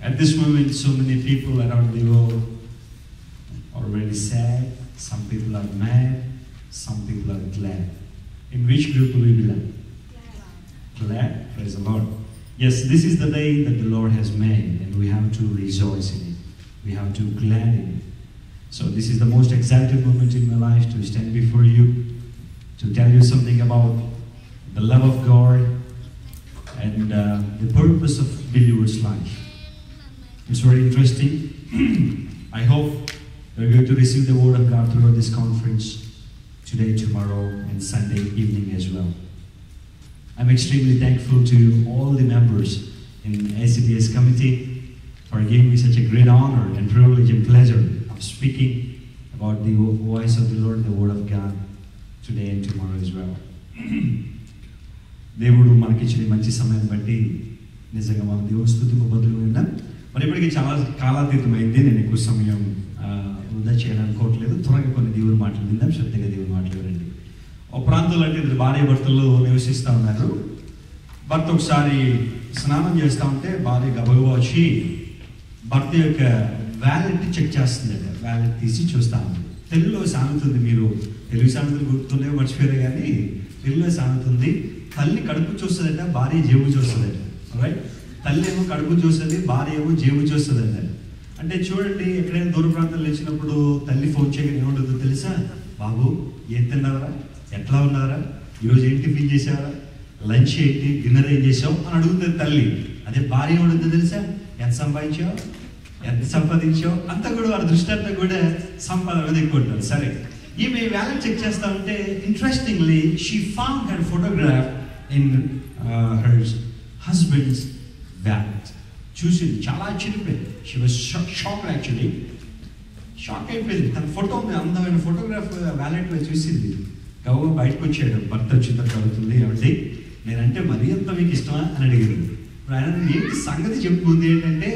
At this moment, so many people around the world are very sad. Some people are mad. Some people are glad. In which group do we belong? Glad. Praise the Lord. Yes, this is the day that the Lord has made, and we have to rejoice in it. We have to glad in it. So this is the most exciting moment in my life to stand before you, to tell you something about the love of God and the purpose of believer's life. It's very interesting. I hope we're going to receive the word of God throughout this conference today, tomorrow, and Sunday evening as well. I'm extremely thankful to all the members in ACTS committee for giving me such a great honor and privilege and pleasure of speaking about the voice of the Lord, the word of God, today and tomorrow as well. దేవుడు మనకిచ్చిన మంచి సమయాన్ని బట్టి నిజంగా మన దేవుని స్తుతికి బదులు విన్నాం. మరి ఇప్పటికీ చాలా కాలాతీతమైంది. నేను ఎక్కువ సమయం వృధా చేయాలనుకోవట్లేదు. త్వరగా కొన్ని దేవుని మాటలు విందాం. శ్రద్ధగా దేవుని మాటలు వినండి. ఒక ప్రాంతంలో అంటే ఇద్దరు భార్య భర్తలు నివసిస్తూ ఉన్నారు. భర్త ఒకసారి స్నానం చేస్తూ ఉంటే భార్య గబగబా వచ్చి భర్త యొక్క వ్యాలెట్ చెక్ చేస్తుంది. వ్యాలెట్ తీసి చూస్తూ ఉంది. తెలుగులో సామెత ఉంది, మీరు తెలుగు సామెతలు గుర్తుండే మర్చిపోయారు కానీ తెలుగులో సామెత ఉంది, తల్లి కడుపు చూస్తుందట, భార్య జేబు చూస్తుందట. రైట్? తల్లి ఏమో కడుపు చూస్తుంది, భార్య ఏమో జేబు చూస్తుందట. అంటే చూడండి, ఎక్కడైనా దూర ప్రాంతాలు వచ్చినప్పుడు తల్లి ఫోన్ చేయగానే ఏముంటుందో తెలుసా? బాబు ఏం తిన్నావరా, ఎట్లా ఉన్నారా, ఈరోజు ఏం టిఫిన్ చేసావరా, లంచ్ ఏంటి, డిన్నర్ ఏం చేసావు అని అడుగుతుంది తల్లి. అదే భార్య ఏముంటుందో తెలుసా? ఎంత సంపాదించావు, ఎంత సంపాదించావు, అంతా కూడా వారి దృష్టి అంతా కూడా సంపాదన ఎక్కువ ఉంటారు. సరే, ఈమె వ్యాలెట్ చెక్ చేస్తా ఉంటే interestingly she found her photograph in her husband's wallet. చూసింది, చాలా ఆశ్చర్యపోయింది. She was shock actually. Shock అయిపోయింది. తన ఫోటో, అందమైన ఫోటోగ్రాఫ్ వ్యాలెట్లో చూసింది. గౌరవ బయటకు వచ్చాడు. భర్త వచ్చిన కడుగుతుంది, ఏమండి నేనంటే మరీ అంత మీకు ఇష్టమా అని అడిగారు. ఆయన ఏంటి సంగతి చెప్పుకుంది ఏంటంటే,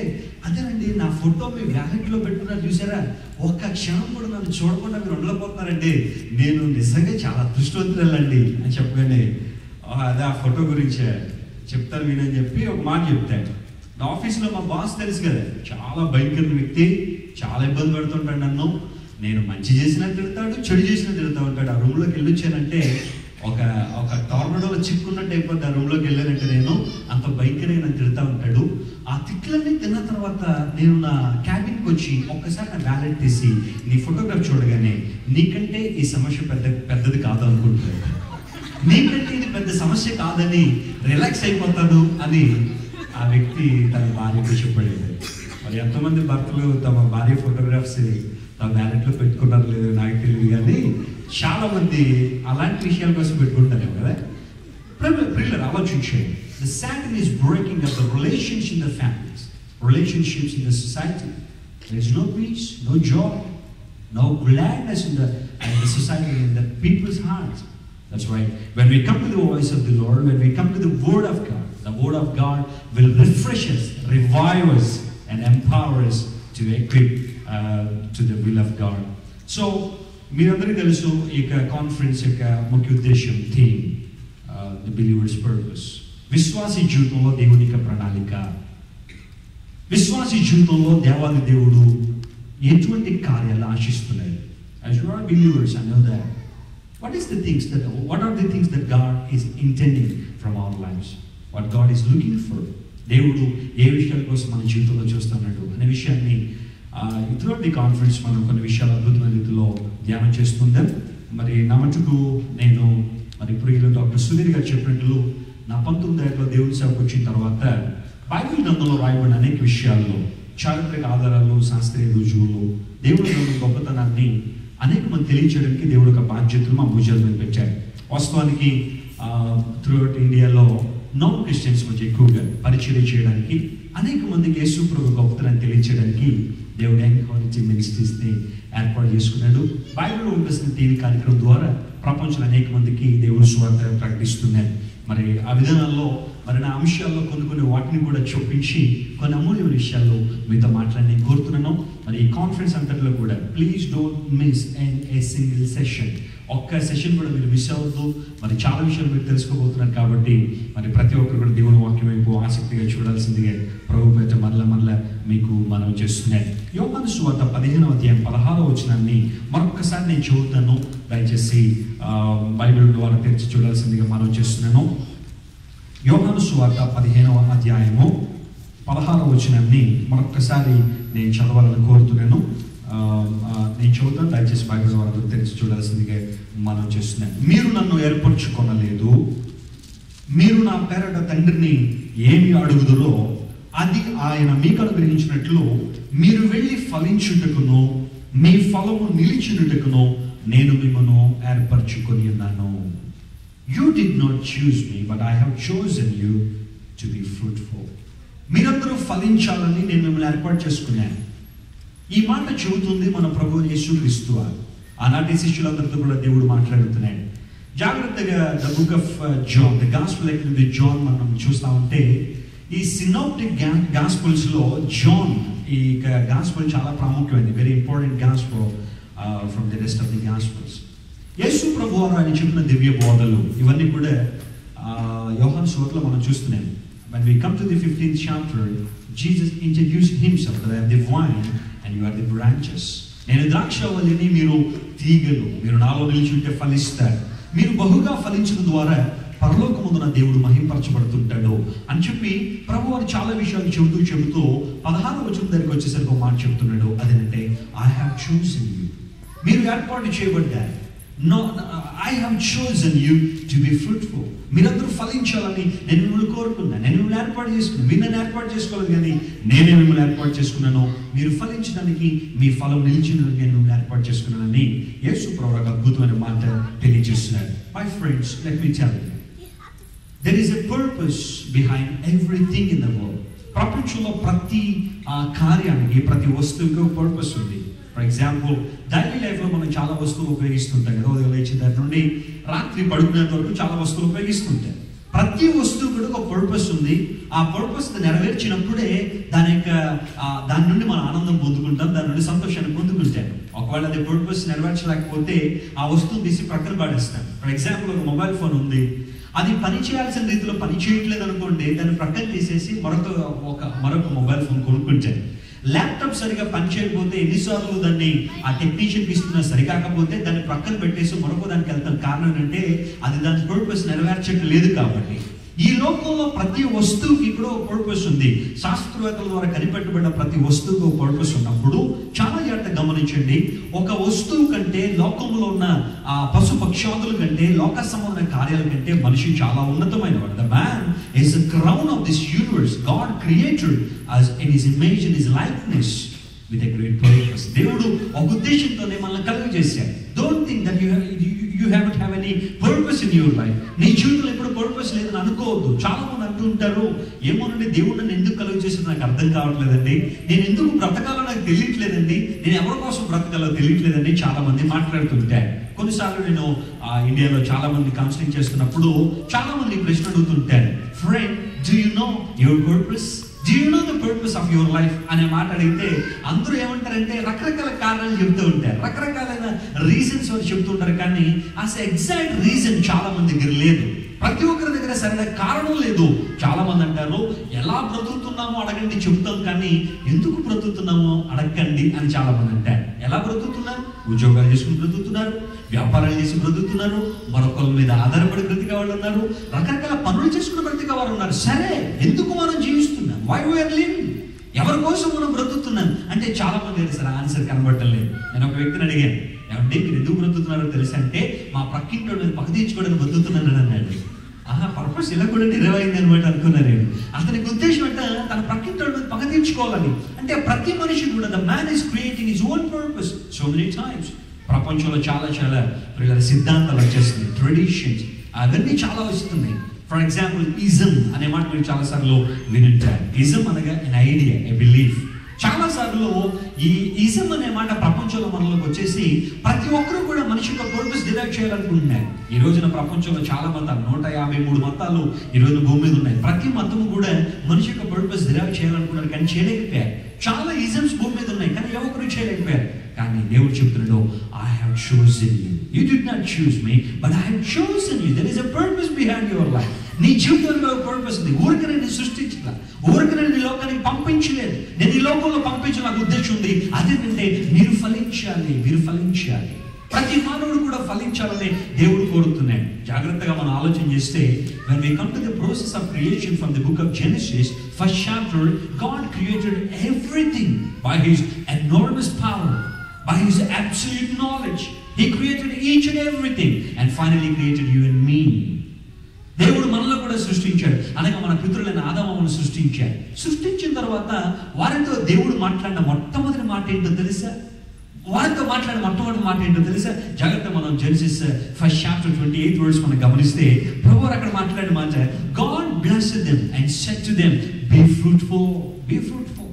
అదేనండి నా ఫోటో మీ వ్యాలెట్లో పెట్టుకున్నారు చూసారా, ఒక్క క్షణం కూడా నన్ను చూడకుండా మీరు ఉండలేకపోతున్నారండి, నేను నిజంగా చాలా అదృష్టవంతురాలండి అని చెప్పగానే అదే ఆ ఫోటో గురించి చెప్తాను వినని చెప్పి ఒక మాట చెప్తాడు. నా ఆఫీస్లో మా బాస్ తెలుసు కదా, చాలా భయంకరమైన వ్యక్తి, చాలా ఇబ్బంది పెడుతుంటాడు నన్ను. నేను మంచి చేసినా తిడతాడు, చెడు చేసినా తిడతా ఉంటాడు. ఆ రూమ్లోకి వెళ్ళొచ్చానంటే ఒక టోర్నడోలో చిక్కున్నట్టు అయిపోద్ది. ఆ రూమ్లోకి వెళ్ళానంటే నేను అంత భయంకరంగా నన్ను తిడతా ఉంటాడు. ఆ తిట్లన్నీ తిన్న తర్వాత నేను నా క్యాబిన్కి వచ్చి ఒక్కసారి నా వ్యాలెట్ తీసి నీ ఫోటోగ్రాఫ్ చూడగానే నీకంటే ఈ సమస్య పెద్దది కాదు అనుకుంటున్నాను, నీకంటే ఇది పెద్ద సమస్య కాదని రిలాక్స్ అయిపోతాడు అని ఆ వ్యక్తి తన భార్యకు చెప్పాడు. మరి ఎంతమంది భర్తలు తమ భార్య ఫోటోగ్రాఫ్స్ తమ వ్యాలెట్లో పెట్టుకున్నారు లేదు నాకు తెలియదు, కానీ చాలా మంది అలాంటి విషయాల కోసం పెట్టుకుంటారు కదా. ప్రియులారా, ఆలోచించండి. The Satan is breaking up the relationships in the families, relationships in the society. There is no peace, no joy, no gladness in the society, in the people's hearts. That's right. When we come to the voice of the Lord, when we come to the Word of God, the Word of God will refresh us, revive us, and empower us to equip to the will of God. So, మీరందరికీ తెలుసు ఈ conference యొక్క ముఖ్య ఉద్దేశం, theme, the believers purpose. విశ్వాసీ జీవితంలో దేవుని యొక్క ప్రణాళిక. విశ్వాసీ జీవితంలో దేవాది దేవుడు ఎటువంటి కార్యాలు ఆశిస్తున్నాయి. As you are believers, I know that. What are the things that God is intending from our lives? What God is looking for? దేవుడు ఏ విషయాల కోసం మన జీవితంలో చూస్తున్నాడు అనే విషయాన్ని త్రూఅవుట్ ది కాన్ఫరెన్స్ మనం కొన్ని విషయాలు అద్భుతమైన రీతిలో ధ్యానం చేస్తుందాం. మరి నా మటుకు నేను మరి ప్రియులు డాక్టర్ సుధీర్ గారు చెప్పినట్లు నా 19వ ఏటలో దేవుని సేవకు వచ్చిన తర్వాత బైబిల్ గ్రంథంలో రాయబడిన అనేక విషయాల్లో, చారిత్రక ఆధారాలు, శాస్త్రీయ రుజువులు, దేవుడి గ్రంథం గొప్పతనాన్ని అనేక మంది తెలియచేయడానికి దేవుడు ఒక బాధ్యతను మా భుజాల మీద పెట్టారు. వాస్తవానికి త్రూఅవుట్ ఇండియాలో నాన్ క్రిస్టియన్స్ మధ్య ఎక్కువగా పరిచయం చేయడానికి, అనేక మందికి యేసు ప్రభు గొప్పతనాన్ని తెలియచేయడానికి దేవుడు ఎంకరేజ్ మినిస్ట్రీస్ని ఏర్పాటు చేసుకున్నాడు. బైబిల్లో ఉండాల్సిన టీవీ కార్యక్రమం ద్వారా ప్రపంచంలో అనేక మందికి దేవుడు సువార్త ప్రకటిస్తున్నారు. మరి ఆ విధానాల్లో మరి నా అంశాల్లో కొన్ని వాటిని కూడా చొప్పించి కొన్ని అమూల్యమైన విషయాల్లో మీతో మాట్లాడి కోరుతున్నాను. మరి ఈ కాన్ఫరెన్స్ అంతట్లో కూడా please don't miss a single session. ఒక్క సెషన్ కూడా మీరు మిస్ అవ్వద్దు. మరి చాలా విషయాలు మీరు తెలుసుకోబోతున్నారు కాబట్టి మరి ప్రతి ఒక్కరు కూడా దేవుని వాక్యం వైపు ఆసక్తిగా చూడాల్సిందిగా ప్రభు పేట మరలా మీకు మనం చేస్తున్నాను. యోహాను సువార్త 15వ అధ్యాయం 16వ వచనాన్ని మరొకసారి నేను చదువుతాను. దయచేసి బైబిల్ ద్వారా తెరిచి చూడాల్సిందిగా మనం చేస్తున్నాను. యోహాను సువార్త 15వ అధ్యాయము 16వ వచనాన్ని మరొకసారి నేను చదవాలని కోరుతున్నాను. నేను చదువుతాను, దయచేసి బైబిల్ ద్వారా తెరిచి చూడాల్సిందిగా మనం చేస్తున్నాను. మీరు నన్ను ఏర్పరచుకొనలేదు, మీరు నా పేరట తండ్రిని ఏమి అడుగుదురో అది ఆయన మీకు అనుగ్రహించినట్లు మీరు వెళ్ళి ఫలించుటకును మీ ఫలము నిలిచినటకును నేను మిమ్మల్ని ఏర్పరచుకొని ఉన్నాను. You did not choose me, but I have chosen you to be fruitful. మీరందరూ ఫలించాలని నేను మిమ్మల్ని ఏర్పాటు చేసుకున్నాను. ఈ మాట చెబుతుంది మన ప్రభువు యేసుక్రీస్తు వారు. ఆనాటి శిష్యులందరితో కూడా దేవుడు మాట్లాడుతున్నాడు. జాగ్రత్తగా the book of John, the gospel according to John మనం చూస్తా ఉంటే ఈ సినాప్టిక్ గాస్పెల్స్ లో జాన్ ఈ గాస్పెల్ చాలా ప్రాముఖ్యమైనది. Very important gospel from the rest of the gospels. యేసు ప్రభు వారు ఆయన చెప్పిన దివ్య బోధలు ఇవన్నీ కూడా యోహాను సువార్తలో మనం చూస్తున్నాం. When we come to the 15th chapter, Jesus introduced himself that I am the vine and you are the branches. నేను ద్రాక్షవల్లిని, మీరు తీగలు, మీరు నాలో నిలిచి ఉంటే ఫలిస్తారు, మీరు బహుగా ఫలించడం ద్వారా పరలోకమందున దేవుడు మహింపరచబడుతుంటాడు అని చెప్పి ప్రభు వారు చాలా విషయాలు చెబుతూ 16వ వచనం దగ్గరికి వచ్చేసరికి ఒక మాట చెప్తున్నాడు. అదేంటంటే I have chosen you. మీరు ఏర్పాటు చేయబడ్డారు. No, I have chosen you to be fruitful. మీరందరూ ఫలించాలని నేను మిమ్మల్ని కోరుకున్నాను. నేను మిమ్మల్ని ఏర్పాటు చేసుకున్నాను. మీరు నన్ను ఏర్పాటు చేసుకోలేదు కానీ నేనే మిమ్మల్ని ఏర్పాటు చేసుకున్నాను. మీరు ఫలించడానికి, మీ ఫలం నిలిచినందుకు నేను మిమ్మల్ని ఏర్పాటు చేసుకున్నానని యేసు ప్రభువు ఒక అద్భుతమైన మాట తెలియజేస్తున్నారు. My friends, let me tell you, there is a purpose behind everything in the world. ప్రపంచంలో ప్రతి కార్యానికి, ప్రతి వస్తువుకి ఒక పర్పస్ ఉంది. ఫర్ ఎగ్జాంపుల్ డైలీ లైఫ్లో మనం చాలా వస్తువులు ఉపయోగిస్తుంటాం కదా. ఉదయం లేచిన దగ్గర నుండి రాత్రి పడుకునేంత వరకు చాలా వస్తువులు ఉపయోగిస్తుంటాం. ప్రతి వస్తువు కూడా ఒక పర్పస్ ఉంది. ఆ పర్పస్ నెరవేర్చినప్పుడే దాని నుండి మనం ఆనందం పొందుకుంటాం, దాని నుండి సంతోషాన్ని పొందుకుంటాం. ఒకవేళ అది పర్పస్ నెరవేర్చలేకపోతే ఆ వస్తువుని తీసి ప్రక్కన పడేస్తాం. ఫర్ ఎగ్జాంపుల్ ఒక మొబైల్ ఫోన్ ఉంది, అది పని చేయాల్సిన రీతిలో పని చేయట్లేదు అనుకోండి, దాన్ని ప్రక్కన తీసేసి మరొక మొబైల్ ఫోన్ కొనుక్కుంటాను. ల్యాప్టాప్ సరిగా పనిచేయకపోతే ఎన్నిసార్లు దాన్ని ఆ టెక్నీషియన్కి ఇస్తున్నా సరికాకపోతే దాన్ని ప్రక్కన పెట్టేసి మరొక దానికి వెళ్తాం. కారణం ఏంటంటే అది దాని పర్పస్ నెరవేర్చట్లేదు కాబట్టి. ఈ లోకంలో ప్రతి వస్తువుకి కూడా ఒక పర్పస్ ఉంది. శాస్త్రవేత్తల ద్వారా కనిపెట్టబడిన ప్రతి వస్తువుకి ఒక పర్పస్ ఉన్నప్పుడు చాలా జాగ్రత్తగా గమనించండి. ఒక వస్తువు కంటే, లోకంలో ఉన్న పశు పక్షాదుల కంటే, లోక సంబంధమైన కార్యాల కంటే మనిషి చాలా ఉన్నతమైనవాడు. The man is the crown of this universe. God created us in his image and his likeness with a great purpose. దేవుడు ఒక ఉద్దేశంతోనే మనల్ని కలుగజేశాడు. Don't think that you haven't have any purpose in your life. నీ జీవితంలో ఎప్పుడు purpose లేదని అనుకోవద్దు. చాలా మంది అంటూ ఉంటారు, ఏమోనండి దేవుడు నన్ను ఎందుకు కలుగు చేసి నాకు అర్థం కావట్లేదండి, నేను ఎందుకు బ్రతకాలో నాకు తెలియట్లేదండి, నేను ఎవరి కోసం బ్రతకాలో తెలియట్లేదండి చాలా మంది మాట్లాడుతుంటారు. కొన్నిసార్లు నేను ఇండియాలో చాలా మంది కౌన్సిలింగ్ చేస్తున్నప్పుడు చాలా మంది ప్రశ్న అడుగుతుంటారు, friend, do you know your purpose? Do you know the purpose of your life అనే మాట అడిగితే అందరూ ఏమంటారంటే రకరకాల కారణాలు చెబుతూ ఉంటారు, రకరకాలైన రీజన్స్ వాళ్ళు చెబుతుంటారు. కానీ అసలు ఎగ్జాక్ట్ రీజన్ చాలా మంది దగ్గర లేదు. ప్రతి ఒక్కరి దగ్గర సరైన కారణం లేదు. చాలా మంది అంటారు, ఎలా బ్రతుకుతున్నామో అడగండి చెబుతాం, కానీ ఎందుకు బ్రతుకుతున్నామో అడగండి అని చాలా మంది అంటారు. ఎలా బ్రతుకుతున్నారు? ఉద్యోగాలు చేసుకుని బ్రతుకుతున్నారు, వ్యాపారాలు చేసి బ్రతుకుతున్నారు, మరొకరి మీద ఆధారపడి బ్రతికే వాళ్ళు ఉన్నారు, రకరకాల పనులు చేసుకుని బ్రతికే వారు ఉన్నారు. సరే, ఎందుకు మనం జీవిస్తున్నాం? Why we are living? ఎవరి కోసం మనం బ్రతుకుతున్నాం అంటే చాలా మంది సార్ ఆన్సర్ కనబడటం లేదు. నేను ఒక వ్యక్తిని అడిగాను, ఏమంటే మీరు ఎందుకు బ్రతుకుతున్నారో తెలుసు అంటే, మా ప్రక్కింటి నేను పక్క తీర్చుకోవడానికి బ్రతుకుతున్నాను అన్నాడు. పర్పస్ ఇలా కూడా నెరవేరింది అనమాట అనుకున్నా నేను. అతనికి ఉద్దేశం అంటే తన ప్రక్కింటి మీద పక్క తీర్చుకోవాలని. అంటే ప్రతి మనిషి కూడా the man is creating his own purpose so many times. ప్రపంచంలో చాలా సిద్ధాంతాలు వచ్చేస్తున్నాయి, ట్రెడిషన్స్ అవన్నీ చాలా వస్తున్నాయి. ఫర్ ఎగ్జాంపుల్ ఇజం అనే మాట మీరు చాలాసార్లు వినుంటారు. ఇజం అనగా ఎన్ ఐడియా, ఎ బిలీఫ్. చాలాసార్లు ఈ ఇజం అనే మాట ప్రపంచంలో మనలోకి వచ్చేసి ప్రతి ఒక్కరూ కూడా మనిషి యొక్క పర్పస్ డిరైవ్ చేయాలనుకుంటున్నారు. ఈ రోజున ప్రపంచంలో చాలా మతాలు, 153 మతాలు ఈ రోజు భూమి మీద ఉన్నాయి. ప్రతి మతము కూడా మనిషి యొక్క పర్పస్ డిరైవ్ చేయాలనుకున్నారు, కానీ చేయలేకపోయారు. చాలా ఇజమ్స్ భూమి మీద ఉన్నాయి, కానీ ఎవరు చేయలేకపోయారు. కానీ దేవుడు చెప్తున్నాడు, I have chosen you. You did not choose me, but I have chosen you. There is a purpose behind your life. నీ జీవితంలో ఒక పర్పస్ ఉంది. ఊరికనే నేను సృష్టించలా, ఊరికనే నీ లోకానికి పంపించలేదు. నేను ఈ లోకంలో పంపించిన నాకు ఉద్దేశం ఉంది. అదేంటంటే మీరు ఫలించాలి, మీరు ఫలించాలి. ప్రతి మానవుడు కూడా ఫలించాలని దేవుడు కోరుతున్నాడు. జాగ్రత్తగా మనం ఆలోచన చేస్తే, when we come to the process of creation from the book of Genesis, first chapter, God created everything by His enormous power, by His absolute knowledge. He created each and everything and finally created you and me. దేవుడు మనలో కూడా సృష్టించాడు. అనగా మన పితరులైన ఆదామును సృష్టించాడు. సృష్టించిన తర్వాత వారితో దేవుడు మాట్లాడిన మొట్టమొదటి మాట ఏంటో తెలుసా? వారితో మాట్లాడిన మొట్టమొదటి మాట ఏంటో తెలుసా? జాగ్రత్త, మనం జెనసిస్ ఫస్ట్ చాప్టర్ 28 వర్డ్స్ మనం గమనిస్తే ప్రభువు అక్కడ మాట్లాడిన మాట, God blessed them and said to them, be fruitful, be fruitful.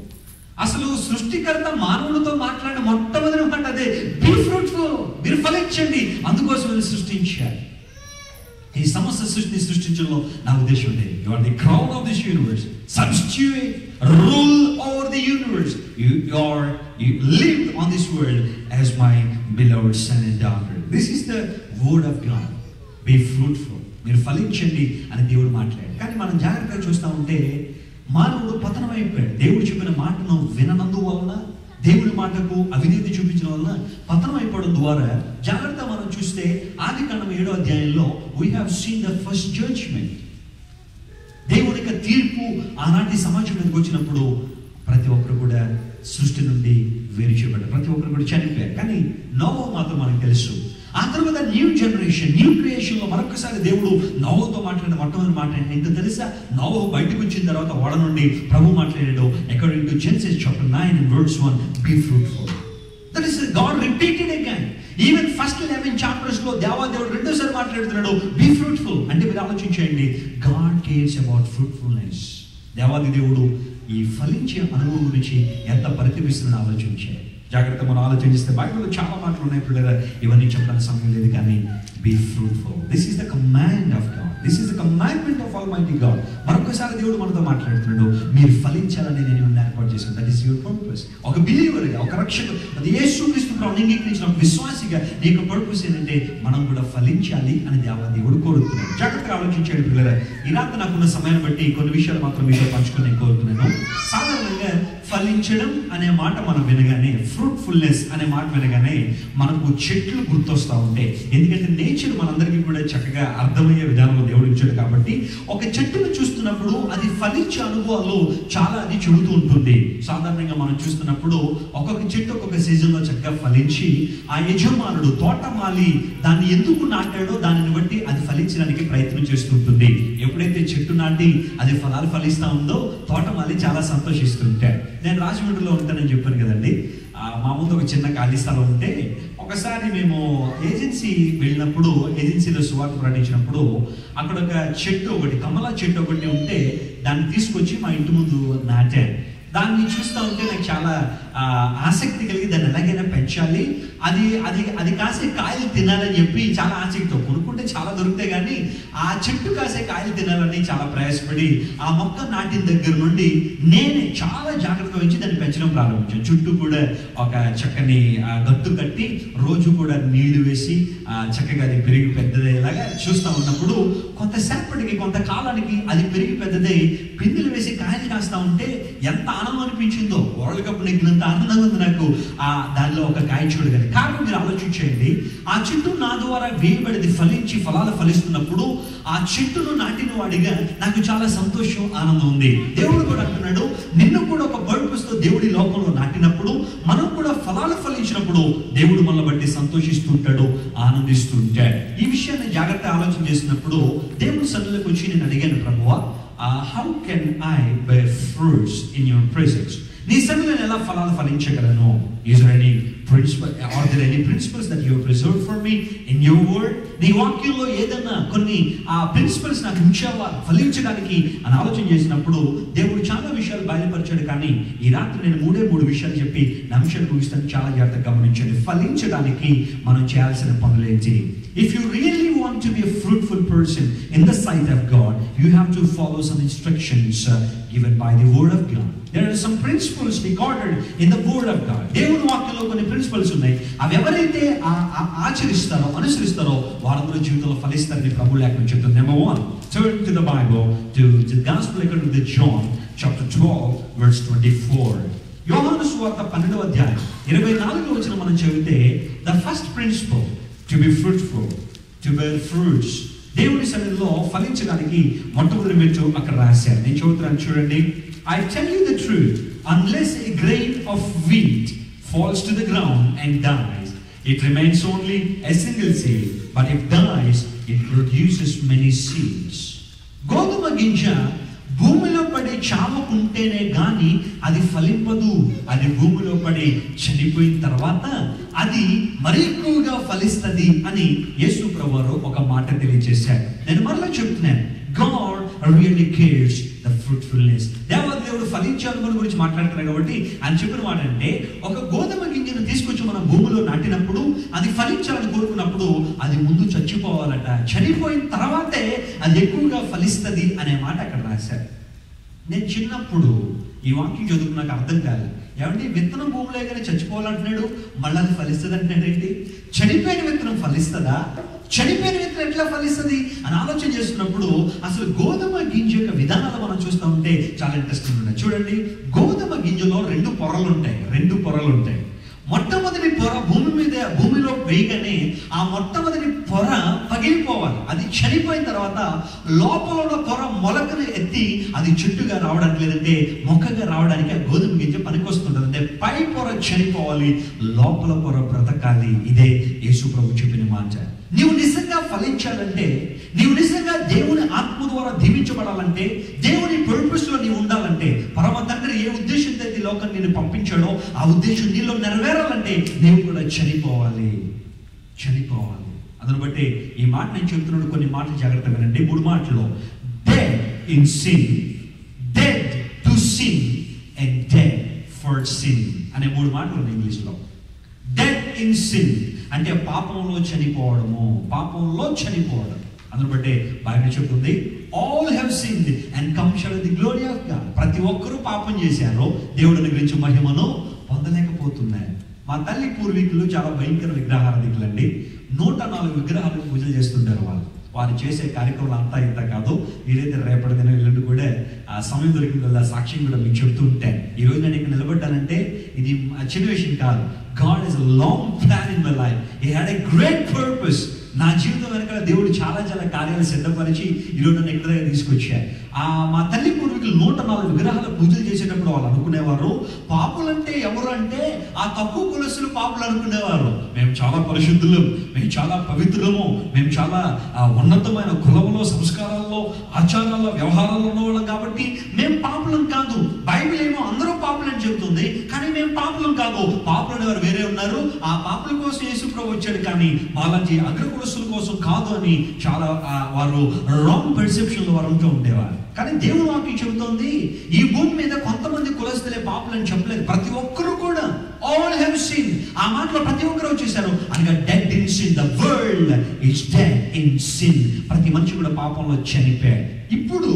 అసలు సృష్టికర్త మానవులతో మాట్లాడిన మొట్టమొదటి మాట అదే, be fruitful, మీరు ఫలించండి. అందుకోసం వీళ్ళు సృష్టించారు. ఈ సమస్త సృష్టిని సృష్టించడంలో నా ఉద్దేశం ఉంది. You are the crown of this universe. Substitute, rule over the universe. You live on this world as my beloved son and daughter. This is the word of God. Be fruitful. మీరు ఫలించండి అని దేవుడు మాట్లాడాడు. కానీ మనం జాగ్రత్తగా చూస్తూ ఉంటే మానవుడు పతనం అయిపోయాడు. దేవుడు చెప్పిన మాటను విననందువలన, దేవుడి మాటకు అవినీతి చూపించడం వలన పతనం అయిపోవడం ద్వారా జాగ్రత్త మనం చూస్తే ఆదికాండం 7వ అధ్యాయంలో we have seen the first judgment. దేవుని యొక్క తీర్పు ఆనాటి సమాజం మీదకి వచ్చినప్పుడు ప్రతి ఒక్కరు కూడా సృష్టి నుండి వేరు చేయబడ్డారు. ప్రతి ఒక్కరు కూడా చనిపోయారు. కానీ నోవహు మాత్రం మనకు తెలుసు. ఆ తర్వాత న్యూ జనరేషన్, న్యూ క్రియేషన్ లో మరొకసారి దేవుడు నోవహుతో మాట్లాడిన మొట్టమొదటి మాట ఏంటో తెలుసా? నోవహు బయటకు వచ్చిన తర్వాత ఓడ నుండి ప్రభు మాట్లాడాడు. According to Genesis chapter 9 and verse 1, be fruitful. That is God repeated again. Even first 11 chapters లో దేవుడు రెండోసారి మాట్లాడుతున్నాడు, be fruitful. అంటే మీరు ఆలోచించండి, God cares about fruitfulness. దేవుడు ఈ ఫలించే అనుభవం గురించి ఎంత పరితపిస్తుందని ఆలోచించాడు. జాగ్రత్త మనం ఆలోచిస్తే బైబిల్లో చాలా మాటలు ఉన్నాయి పిల్లలు, ఇవన్నీ చెప్పడానికి సమయం లేదు. కానీ be fruitful. This is the command of God. This is the commandment of Almighty God. మరొకసారి దేవుడు మనతో మాట్లాడుతున్నాడు, మీరు ఫలించాలని నేను మిమ్మల్ని ఏర్పాటు చేశాను. That is your purpose. ఒక బిలీవర్గా, ఒక రక్షకుడు, అది యేసుక్రీస్తు ప్రభువుని అంగీకరించిన ఒక విశ్వాసిగా నీ యొక్క పర్పస్ ఏంటంటే మనం కూడా ఫలించాలి అని దేవుడు కోరుతున్నాడు. జాగ్రత్తగా ఆలోచించాడు పిల్లలు. ఈ రాత్రి నాకున్న సమయాన్ని బట్టి కొన్ని విషయాలు మాత్రం మీతో పంచుకొని కోరుతున్నాను. సాధారణంగా ఫలించడం అనే మాట మనం వినగానే, ఫ్రూట్ఫుల్నెస్ అనే మాట వినగానే మనకు చెట్లు గుర్తొస్తూ ఉంటాయి. ఎందుకంటే నేచర్ మనందరికీ కూడా చక్కగా అర్థమయ్యే విధానంలో దేవుడు ఇచ్చాడు. కాబట్టి ఒక చెట్టును చూస్తున్నప్పుడు అది ఫలించే అనుభవాలు చాలా అది చెబుతూ ఉంటుంది. సాధారణంగా మనం చూస్తున్నప్పుడు ఒక్కొక్క చెట్టు ఒక్కొక్క సీజన్లో చక్కగా ఫలించి ఆ యజమానుడు, తోటమాలి దాన్ని ఎందుకు నాటాడో దానిని బట్టి అది ఫలించడానికి ప్రయత్నం చేస్తుంటుంది. ఎప్పుడైతే చెట్టు నాటి అది ఫలాలు ఫలిస్తూ ఉందో తోటమాలి చాలా సంతోషిస్తుంటాడు. నేను రాజమండ్రిలో ఉంటానని చెప్పాను కదండి. మా ముందు ఒక చిన్న ఖాళీ స్థలం ఉంటే ఒకసారి మేము ఏజెన్సీ వెళ్ళినప్పుడు, ఏజెన్సీలో సువార్త ప్రకటించినప్పుడు అక్కడ ఒక చెట్టు ఒకటి, కమలా చెట్టు ఒకటి ఉంటే దాన్ని తీసుకొచ్చి మా ఇంటి ముందు నాటాను. దాన్ని చూస్తూ ఉంటే నాకు చాలా ఆసక్తి కలిగి దాన్ని ఎలాగైనా పెంచాలి, అది అది అది కాసే కాయలు తినాలని చెప్పి చాలా ఆసక్తితో, కొనుక్కుంటే చాలా దొరుకుతాయి కానీ ఆ చెట్టు కాసే కాయలు తినాలని చాలా ప్రయాసపడి ఆ మొక్క నాటిన దగ్గర నుండి నేనే చాలా జాగ్రత్తగా వహించి దాన్ని పెంచడం ప్రారంభించాను. చుట్టూ కూడా ఒక చక్కని గట్టు కట్టి రోజు కూడా నీళ్లు వేసి చక్కగా అది పెరిగి పెద్దదయ్యేలాగా చూస్తూ ఉన్నప్పుడు కొంతసేపటికి, కొంతకాలానికి అది పెరిగి పెద్దదై పిందులు వేసి కాయలు కాస్తా ఉంటే ఎంత ఆనందం అనిపించిందో. వరల్డ్ కప్ నెగ్గినంత ఆనందంగా ఉంది నాకు దానిలో ఒక కాయ చూడగలి. కారణం మీరు ఆలోచించండి, ఆ చెట్టు నా ద్వారా వేయబడిది ఫలించి ఫలాలు ఫలిస్తున్నప్పుడు ఆ చెట్టును నాటిన వాడిగా నాకు చాలా సంతోషం, ఆనందం ఉంది. దేవుడు కూడా అంటున్నాడు, నిన్ను కూడా ఒక పర్పస్ తో దేవుడి లోకంలో నాటినప్పుడు, మనం కూడా ఫలాలు ఫలించినప్పుడు దేవుడు మనల్ని బట్టి సంతోషిస్తుంటాడు, ఆనందిస్తుంటాడు. ఈ విషయాన్ని జాగ్రత్త ఆలోచన చేసినప్పుడు దేవుడి సన్నిధిలోకి వచ్చి నేను అడిగాను, ప్రభువా, how can I bear fruits in your presence? నీ సన్నిధిలో ఎలా ఫలాలు ఫలించగలను? Is there any principle, are there any principles that you have preserved for me in your word? నీ వాక్యంలో ఏదన్నా కొన్ని ప్రిన్సిపల్స్ నాకు ఉంచావా ఫలించడానికి అని ఆలోచన చేసినప్పుడు దేవుడు చాలా విషయాలు బయలుపరిచాడు. కానీ ఈ రాత్రి నేను మూడు విషయాలు చెప్పి నా అంశాన్ని ముగిస్తాను. చాలా జాగ్రత్తగా గమనించండి. ఫలించడానికి మనం చేయాల్సిన పనులేంటి? If you really want to be a fruitful person in the sight of God, you have to follow some instructions given by the word of God. There are some principles recorded in the word of God. దేవుని వాక్యంలో కొన్ని principles ఉన్నాయి. అవి ఎవరైతే ఆచరిస్తారో, అనుసరిస్తారో వారందరూ జీవితంలో ఫలిస్తారని ప్రభు లేఖనం చెప్తుంది. Number 1, turn to the Bible, to the Gospel according to John chapter 12 verse 24. యోహాను సువార్త 12వ అధ్యాయం 24వ వచనం మనం చదివితే, the first principle to be fruitful, to bear fruits, దేవుని సన్నిధిలో ఫలించడానికి మొట్టమొదటి మెట్టు అక్కడ రాశారు. నేను చదువుతున్నాను చూడండి. I tell you the truth, unless a grain of wheat falls to the ground and dies, it remains only a single seed, but if dies, it produces many seeds. గోధుమ గింజ భూమిలో పడి చావకుంటేనే గాని అది ఫలింపదు. అది భూమిలో పడి చనిపోయిన తర్వాత అది మరి ఎక్కువగా ఫలిస్తుంది అని యేసు ప్రభువారు ఒక మాట తెలియజేశారు. నేను మరలా చెప్తున్నాను, God really cares the fruitfulness. దేవుడు ఫలించాలని గురించి మాట్లాడుతున్నారు కాబట్టి ఆయన చెప్పిన మాట అంటే, ఒక గోధుమ గింజను తీసుకొచ్చి మనం భూమిలో నాటినప్పుడు అది ఫలించాలని కోరుకున్నప్పుడు అది ముందు చచ్చిపోవాలట. చనిపోయిన తర్వాతే అది ఎక్కువగా ఫలిస్తుంది అనే మాట అక్కడ రాశారు. నేను చిన్నప్పుడు ఈ వాక్యం చదువుకు నాకు అర్థం కాలేదు. ఏమంటే విత్తనం భూమిలో కానీ చచ్చిపోవాలంటున్నాడు, మళ్ళీ అది ఫలిస్తుంది అంటున్నాడు ఏంటి? చనిపోయిన విత్తనం ఫలిస్తుందా? చనిపోయిన విత్తనం ఎట్లా ఫలిస్తుంది అని ఆలోచన చేస్తున్నప్పుడు అసలు గోధుమ గింజ యొక్క విధానాలు మనం చూస్తూ ఉంటే చాలా ఇంట్రెస్టింగ్ ఉన్నాయి. చూడండి, గోధుమ గింజలో రెండు పొరలు ఉంటాయి. మొట్టమొదటి పొర భూమిలో వేయగానే ఆ మొట్టమొదటి పొర పగిలిపోవాలి. అది చనిపోయిన తర్వాత లోపల ఉన్న పొర మొలకను ఎత్తి అది చెట్టుగా రావడానికి, లేదంటే మొక్కగా రావడానికి ఆ గోధుమ గింజ పనికొస్తుంటుంది. అంటే పై పొర చనిపోవాలి, లోపల పొర బ్రతకాలి. ఇదే యేసు ప్రభు చెప్పిన మాట. నీవు నిజంగా ఫలించాలంటే, నీవు నిజంగా దేవుని ఆత్మ ద్వారా దీవించబడాలంటే, దేవుని పర్పస్ లో నీవు ఉండాలంటే, పరమ తండ్రి ఏ ఉద్దేశంతో ఈ లోకాన్ని నేను పంపించాడో ఆ ఉద్దేశం నీలో నెరవేరాలంటే నీవు కూడా చనిపోవాలి. అందును బట్టి ఈ మాట నేను చెప్తున్నాడు. కొన్ని మాటలు జాగ్రత్తగా వినండి. 3 మాటలు: dead in sin, dead to sin and dead for sin అనే 3 మాటలు ఉన్నాయి ఇంగ్లీష్లో. డెడ్ ఇన్ సిన్ అంటే పాపంలో చనిపోవడం. అందును బట్టి బైబిల్ చెప్తుంది, all have sinned and come short of the glory of God. ప్రతి ఒక్కరూ పాపం చేశారు, దేవుడిని గురించి మహిమను పొందలేకపోతున్నారు. మా తల్లి పూర్వీకులు చాలా భయంకర విగ్రహారాధికులండి. 104 విగ్రహాలకు పూజలు చేస్తుంటారు. వారు చేసే కార్యక్రమాలు అంతా ఇంత కాదు. వీలైతే రేపటి దిన ఎల్లుండి కూడా ఆ సమయం దొరికిందల్లా సాక్ష్యం కూడా మీకు చెప్తూ ఉంటాను. ఈరోజు నేను ఇక్కడ నిలబడ్డానంటే ఇది చిన్న విషయం కాదు. God has a long plan in my life. He had a great purpose. నా జీవితం వెనకాల దేవుడు చాలా కార్యాలు సిద్ధపరిచి ఈరోజు నన్ను ఇక్కడ దగ్గర తీసుకొచ్చారు. మా తల్లి పూర్వీకులు 104 విగ్రహాల పూజలు చేసేటప్పుడు వాళ్ళు అనుకునేవారు, పాపులంటే ఎవరు అంటే ఆ తక్కువ కులస్తులు పాపులు అనుకునేవారు. మేము చాలా పరిశుద్ధులు, మేము చాలా పవిత్రులము, మేము చాలా ఉన్నతమైన కులంలో, సంస్కారాల్లో, ఆచారాల్లో, వ్యవహారాల్లో ఉన్నవాళ్ళం కాబట్టి మేము పాపులం కాదు. బైబిల్ ఏమో అందరూ పాపులు అని చెప్తుంది, కానీ మేము పాపులం కాదు. పాపులు అనేవారు వేరే ఉన్నారు. ఆ పాపుల కోసం యేసు ప్రభు వచ్చాడు, కానీ మాలాంటి అగ్రకులస్తుల కోసం కాదు అని చాలా వారు రాంగ్ పర్సెప్షన్ వారు ఉంటూ ఉండేవారు. కానీ దేవుడు వాక్యం చెబుతోంది, ఈ భూమి మీద కొంతమంది కులస్తులే పాపులని చెప్పలేదు. ప్రతి ఒక్కరు కూడా all have sinned. ఆ మాటలో ప్రతి ఒక్కరు వచ్చేసారు అనగా dead in sin. The world is dead in sin. ప్రతి మనిషి కూడా పాపంలో చనిపోయాడు. ఇప్పుడు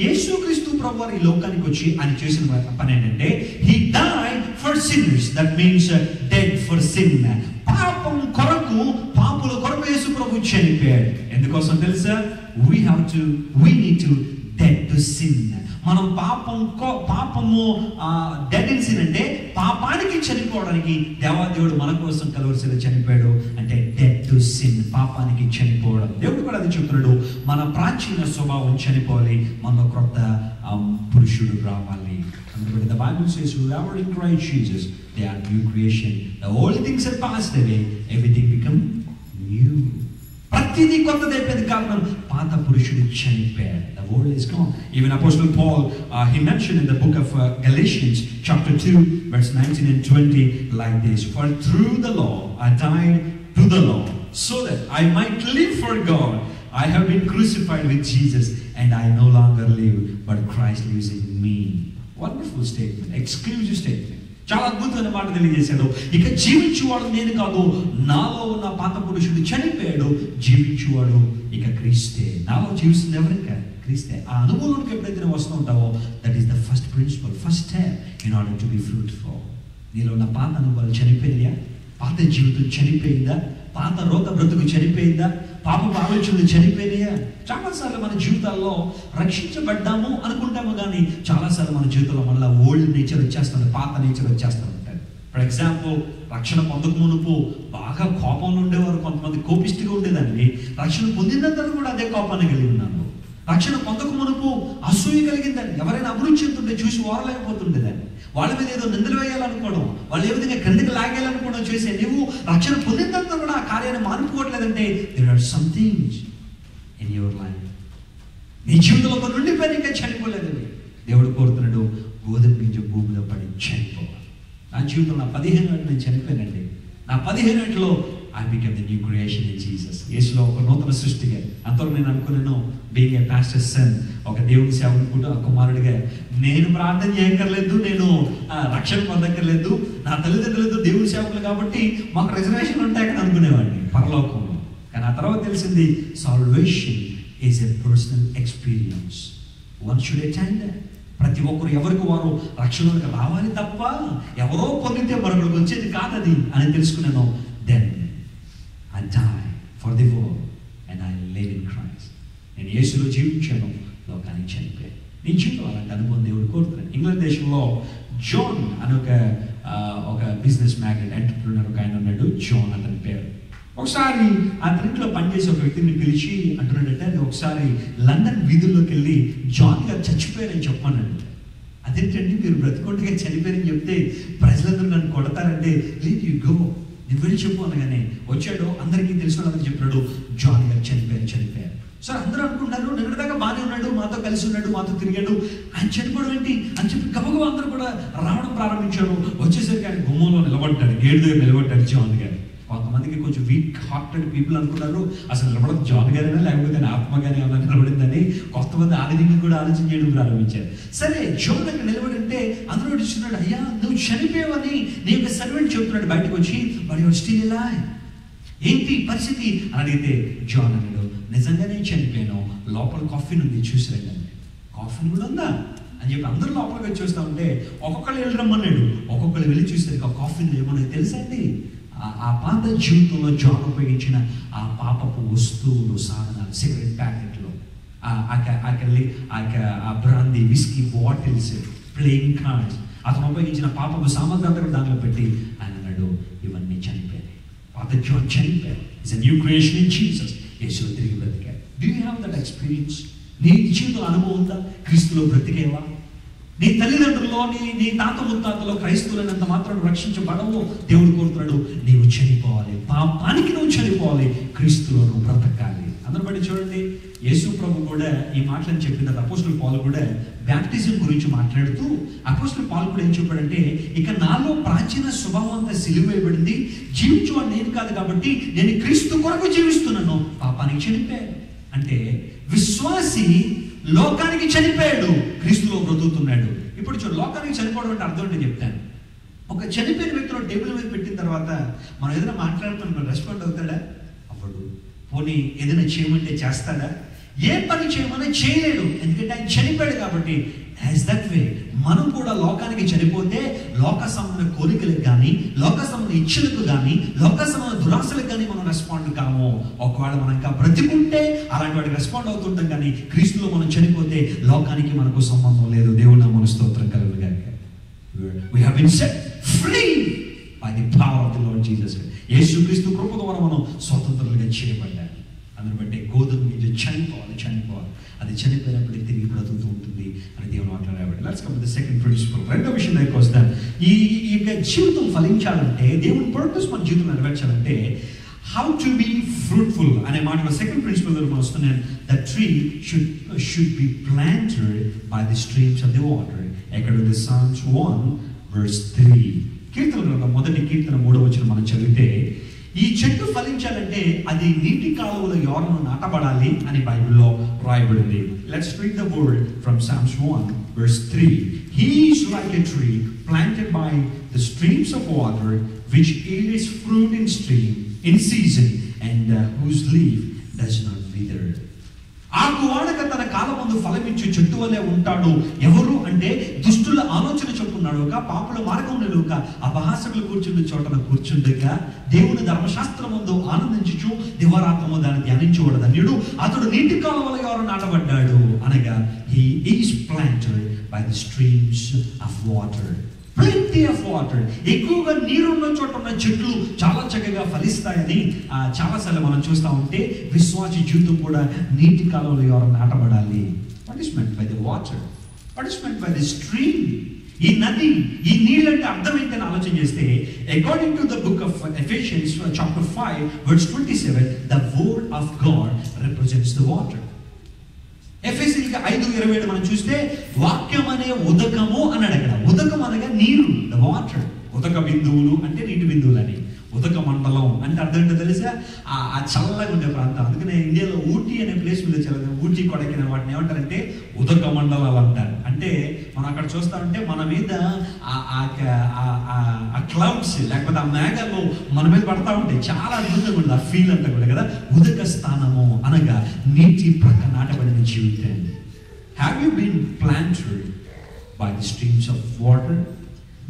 యేసుక్రీస్తు ప్రభువారు ఈ లోకానికి వచ్చి ఆయన చేసిన పని ఏంటంటే, he died for sinners. That means dead for sin. పాపం కొరకు, పాపుల కొరకు యేసు ప్రభు చనిపోయాడు. ఎందుకోసం తెలుసా? we need to dead to sin. మనం పాపము డెడ్ ఇన్ సిన్ అంటే పాపానికి చనిపోవడానికి దేవాదేవుడు మన కోసం కలువరిశిలో చనిపోయాడు. అంటే డెడ్ టు సిన్, పాపానికి చనిపోవడం. దేవుడు కూడా అది చెప్తున్నాడు, మన ప్రాచీన స్వభావం చనిపోవాలి, మనలో కొత్త పురుషుడు రావాలి. అందుకే the Bible says, whoever in Christ Jesus, they are new creation. The old things have passed away, everything become new. ప్రతిదీ కొత్తదైపోయింది. కారణం పాత పురుషుడు చనిపోయాడు. The world is gone. Even Apostle Paul, he mentioned in the book of Galatians chapter 2 verse 19 and 20 like this: for through the law I died to the law, so that I might live for God. I have been crucified with Jesus, and I no longer live, but Christ lives in me. Wonderful statement, exclusive statement. చాలా అద్భుతమైన మాట తెలియజేశాడు. ఇక జీవించువాడు నేను కాదు, నాలో ఉన్న పాత పురుషుడు చనిపోయాడు, జీవించువాడు ఇక క్రీస్తే. నాలో జీవిస్తుంది ఎవరిక? క్రీస్తే. ఆ అనుభవంలోకి ఎప్పుడైతే వస్తూ ఉంటావో, that is the first principle, first step in order to be fruitful. నీలో ఉన్న పాత అనుభవాలు చనిపోయినాయా? పాత జీవితం చనిపోయిందా? పాత రోత బ్రతుకు చనిపోయిందా? పాపపు ఆలోచనలు చనిపోయినాయా? చాలాసార్లు మన జీవితాల్లో రక్షించబడ్డాము అనుకుంటాము, కానీ చాలాసార్లు మన జీవితంలో మళ్ళీ ఓల్డ్ నేచర్ వచ్చేస్తుంది, పాత నేచర్ వచ్చేస్తూ ఉంటారు. ఫర్ ఎగ్జాంపుల్, రక్షణ పొందక మునుపు బాగా కోపంలో ఉండేవారు, కొంతమంది కోపిష్టిగా ఉండేదాన్ని. రక్షణ పొందినంతరం కూడా అదే కోపాన్ని కలిగి ఉన్నాను. రక్షణ పొందక మునుపు అసూయ కలిగిందని, ఎవరైనా అభివృద్ధి చెందుతుంటే చూసి ఓరలేకపోతుండేదాన్ని. వాళ్ళ మీద ఏదో నిందలు వేయాలనుకోవడం, వాళ్ళు ఏ విధంగా క్రిందకి లాగేయాలనుకోవడం చేసే నువ్వు రక్షణ పొందినంత కూడా ఆ కార్యాన్ని మానుకోవట్లేదంటే there are some things in your life. నీ జీవితంలో ఒక నుండిపోయిన ఇంకా చనిపోలేదు. దేవుడు కోరుతున్నాడు, గోధుమ గింజ భూమిలో పడి చనిపోవాలి. నా జీవితంలో నా 15 ఏళ్ళు నేను చనిపోయానండి. నా 15 ఏళ్ళలో I became the new creation in Jesus. యేసులో ఒక నూతన సృష్టిగా. అంతవరకు నేను అనుకున్నాను, బీయింగ్ ఏ పాస్టర్ సన్, ఒక దేవుని సేవకుడు కుమారుడిగా నేను ప్రార్థన చేయక్కర్లేదు, నేను రక్షణ పొందక్కర్లేదు, నా తల్లిదండ్రులతో దేవుని సేవకులు కాబట్టి మాకు రిజర్వేషన్ ఉంటాయని అనుకునేవాడిని పరలోకంలో. కానీ ఆ తర్వాత తెలిసింది, salvation is a personal experience. One should attend that. ప్రతి ఒక్కరు ఎవరికి వారు రక్షణలోకి రావాలి తప్ప ఎవరో పొందితే మరొకరికి వచ్చేది కాదది అని తెలుసుకున్నాను. Then I die for the world and I live in Christ. నేను యేసులో జీవించాను, లోకానికి చనిపోయాను. నీ జీవితంలో అలాంటి అనుభవం దేవుడు కోరుతున్నాను. ఇంగ్లాండ్ దేశంలో జాన్ అని ఒక బిజినెస్ మ్యాగ్నెట్ ఎంటర్ప్రినర్ ఒక ఆయన ఉన్నాడు, జాన్ అతని పేరు. ఒకసారి అతనింట్లో పనిచేసే ఒక వ్యక్తిని పిలిచి అంటున్నాడంటే, ఒకసారి లండన్ వీధుల్లోకి వెళ్ళి జాన్ గారు చచ్చిపోయారని చెప్పమన్నాడు. అదేంటండి, మీరు బ్రతికొండగా చనిపోయారని చెప్తే ప్రజలందరూ నన్ను కొడతారంటే, లేదు యు గో, నేను వెళ్ళి చెప్పు అనగానే వచ్చాడు. అందరికీ తెలిసిన వాళ్ళకి చెప్పాడు, జాన్ గారు చనిపోయారు. సార్ అందరూ అనుకుంటున్నారు, నిన్నటిదాకా బాగానే ఉన్నాడు, మాతో కలిసి ఉన్నాడు, మాతో తిరిగాడు, ఆయన చనిపోవడం ఏంటి అని చెప్పి గబగబా అందరూ కూడా రావడం ప్రారంభించారు. వచ్చేసరికి ఆయన గుమ్మంలో నిలబడ్డాడు, గేట్ దగ్గర నిలబడ్డాడు జాన్ గారు. కొంతమందికి కొంచెం వీక్ హార్టెడ్ పీపుల్ అనుకున్నారు, అసలు నిలబడదు జాన్ గారైనా లేకపోతే ఆత్మగానే ఏమైనా నిలబడిందని. కొంతమంది ఆ విధంగా కూడా ఆలోచన చేయడం ప్రారంభించారు. సరే, జాన్ దగ్గర నిలబడంటే అందరూ ఇస్తున్నాడు, అయ్యా నువ్వు చనిపోయావని నీ యొక్క సర్వెంట్ చెబుతున్నాడు బయటకు వచ్చి, మరి యు ఆర్ స్టిల్ అలైవ్, ఏంటి పరిస్థితి అని అడిగితే జాన్ అన్నాడు, నిజంగానే చనిపోయాను, లోపల కాఫీన్ ఉంది చూసి రండి. కాఫీన్ కూడా ఉందా అని చెప్పి అందరూ లోపలికి వచ్చి చూస్తూ ఉంటే ఒక్కొక్కళ్ళు వెళ్ళి రమ్మన్నాడు. ఒక్కొక్కళ్ళు వెళ్ళి చూసేసరికి ఆ కాఫీన్ ఏమన్నా తెలుసా అండి, ఆ పాత జీవితంలో జాన్ ఉపయోగించిన ఆ పాపపు వస్తువులు, సాధనాలు, సిగరెట్ ప్యాకెట్లు, ఆ brandy, whisky bottles, playing cards, అతను ఉపయోగించిన పాపపు సామగ్రి అంతా కూడా దాంట్లో పెట్టి ఆయన అన్నాడు, ఇవన్నీ చనిపోయాయి, పాత జాన్ చనిపోయారు. It's a new creation in Jesus. యేసులో తిరిగి బ్రతికారు. Do you have that experience? నీ జీవితంలో అనుభవం ఉందా? క్రీస్తులో బ్రతికేవా? నీ తల్లిదండ్రుల్లో నీ తాత ముత్తాతలో క్రైస్తవులైనంత మాత్రం రక్షించబడవు. దేవుడు కోరుతున్నాడు, నీవు చనిపోవాలి, పాపానికి నువ్వు చనిపోవాలి, క్రీస్తులో నువ్వు బ్రతకాలి. అందరూ బట్టి చూడండి, యేసు ప్రభు కూడా ఈ మాటలను చెప్పిన అపోస్తలుడు పౌలు కూడా బ్యాప్టిజం గురించి మాట్లాడుతూ అపోస్తలుడు పౌలు కూడా ఏం చెప్పాడంటే, ఇక నాలో ప్రాచీన స్వభావం అంతా సిలువేయబడింది, జీవించేవాడు నేను కాదు కాబట్టి నేను క్రీస్తు కొరకు జీవిస్తున్నాను, పాపానికి చనిపోయాను. అంటే విశ్వాసి లోకానికి చనిపోయాడు, క్రీస్తులో బ్రతుకుతున్నాడు. ఇప్పుడు చూడు, లోకానికి చనిపోవడం అంటే అర్థం అంటే చెప్తాను. ఒక చనిపోయిన వ్యక్తిలో టేబుల్ మీద పెట్టిన తర్వాత మనం ఏదైనా మాట్లాడుతున్నాం, రెస్పాండ్ అవుతాడా? అవ్వడు. పోనీ ఏదైనా చేయమంటే చేస్తాడా? ఏ పని చేయమని చేయలేడు, ఎందుకంటే ఆయన చనిపోయాడు కాబట్టి. యాజ్ దట్ వే మనం కూడా లోకానికి చనిపోతే లోక సంబంధ కోరికలకు కానీ, లోక సంబంధ ఇచ్చలకు కానీ, లోక సంబంధ దురాశలకు కానీ మనం రెస్పాండ్ కాము. ఒకవేళ మనం ఇంకా బ్రతికుంటే అలాంటి వాటికి రెస్పాండ్ అవుతుంటాం, కానీ క్రీస్తులో మనం చనిపోతే లోకానికి మనకు సంబంధం లేదు. దేవుడు నామమున స్తోత్రం కలుగును గాక. We have been set free by the power of the Lord Jesus. యేసుక్రీస్తు కృప ద్వారా మనం స్వతంత్రులుగా చేయబడ్డాము. అందుని బట్టి గోధుమ గింజ చనిపోవాలి, అది చనిపోయినప్పటికీ తిరిగి బ్రతుకుతూ ఉంటుంది అని దేవుడు మాట్లాడబట్టి. Let's come to the second principle. రెండో విషయం దగ్గరికి వస్తాం. ఈ యొక్క జీవితం ఫలించాలంటే, దేవుని పర్పస్ మన జీవితం నెరవేర్చాలంటే, హౌ టు బి ఫ్రూట్ఫుల్ అనే మాటలో సెకండ్ ప్రిన్సిపల్ దగ్గర మనం వస్తున్నాను. The tree should be planted by the streams of the water. ఎక్కడ ఉంది? Psalms 1:3. కీర్తన గ్రంథం 1వ కీర్తన 3వ వచనం మనం చదివితే, ఈ చెట్టు ఫలించాలంటే అది నీటి కాలువల యోరను నాటబడాలి అని బైబిల్లో రాయబడింది. Let's read the word from Psalms 1:3. He is like a tree planted by the streams of water, which yields fruit in season, and whose leaf does not wither. ఆకువాడక తన కాలమందు ఫలమిచ్చు చెట్టు వలె ఉంటాడు. ఎవరు అంటే దుష్టుల ఆలోచన చొప్పున్నాడు ఒక పాపుల మార్గం నిలువక అపహాసకులు కూర్చుండే చోటన కూర్చుండగా దేవుని ధర్మశాస్త్రం ముందు ఆనందించుచు దివారాత్రము దాన్ని ధ్యానించకూడదు ధన్యుడు. అతడు నీటి కాలువల ఎవరు నాటబడ్డాడు అనగా he is planted by the streams of water. Plenty of water. ఎక్కువగా నీరున్న చోట ఉన్న చెట్లు చాలా చక్కగా ఫలిస్తాయని చాలాసార్లు మనం చూస్తూ ఉంటే విశ్వాసి జీవితం కూడా నీటి కాలంలో ఎవరు నాటబడాలి. What is meant by the water? What is meant by the stream? ఈ నది, ఈ నీళ్ళంటే అర్థం ఏంటని ఆలోచన చేస్తే according to the book of Ephesians chapter 5 verse 27 the word of God represents the water. ఎఫెసీయులకు 5:27 మనం చూస్తే వాక్యం అనే ఉదకము అన్నాడు. అక్కడ ఉదకం అనగా నీరు, ద వాటర్. ఉదక బిందువులు అంటే నీటి బిందువులు అని. ఉదక మండలం అంటే అర్థం ఏంటో తెలుసా? ఆ చల్లగా ఉండే ప్రాంతం. అందుకనే ఇండియాలో ఊటీ అనే ప్లేస్ మీద చల్లగా, ఊటీ కొడైకెనాల్ వాటిని ఏమంటారంటే ఉదక మండలాలు అంటారు. అంటే మనం అక్కడ చూస్తామంటే మన మీద ఆ క్లౌడ్స్ లేకపోతే ఆ మేఘాలు మన మీద పడతా ఉంటాయి. చాలా అద్భుతంగా ఉంటుంది ఆ ఫీల్ అంతా కూడా కదా. ఉదక స్థానము అనగా నీటి ప్రక్క నాటబడిన జీవితం. Have you been planted by the streams of water?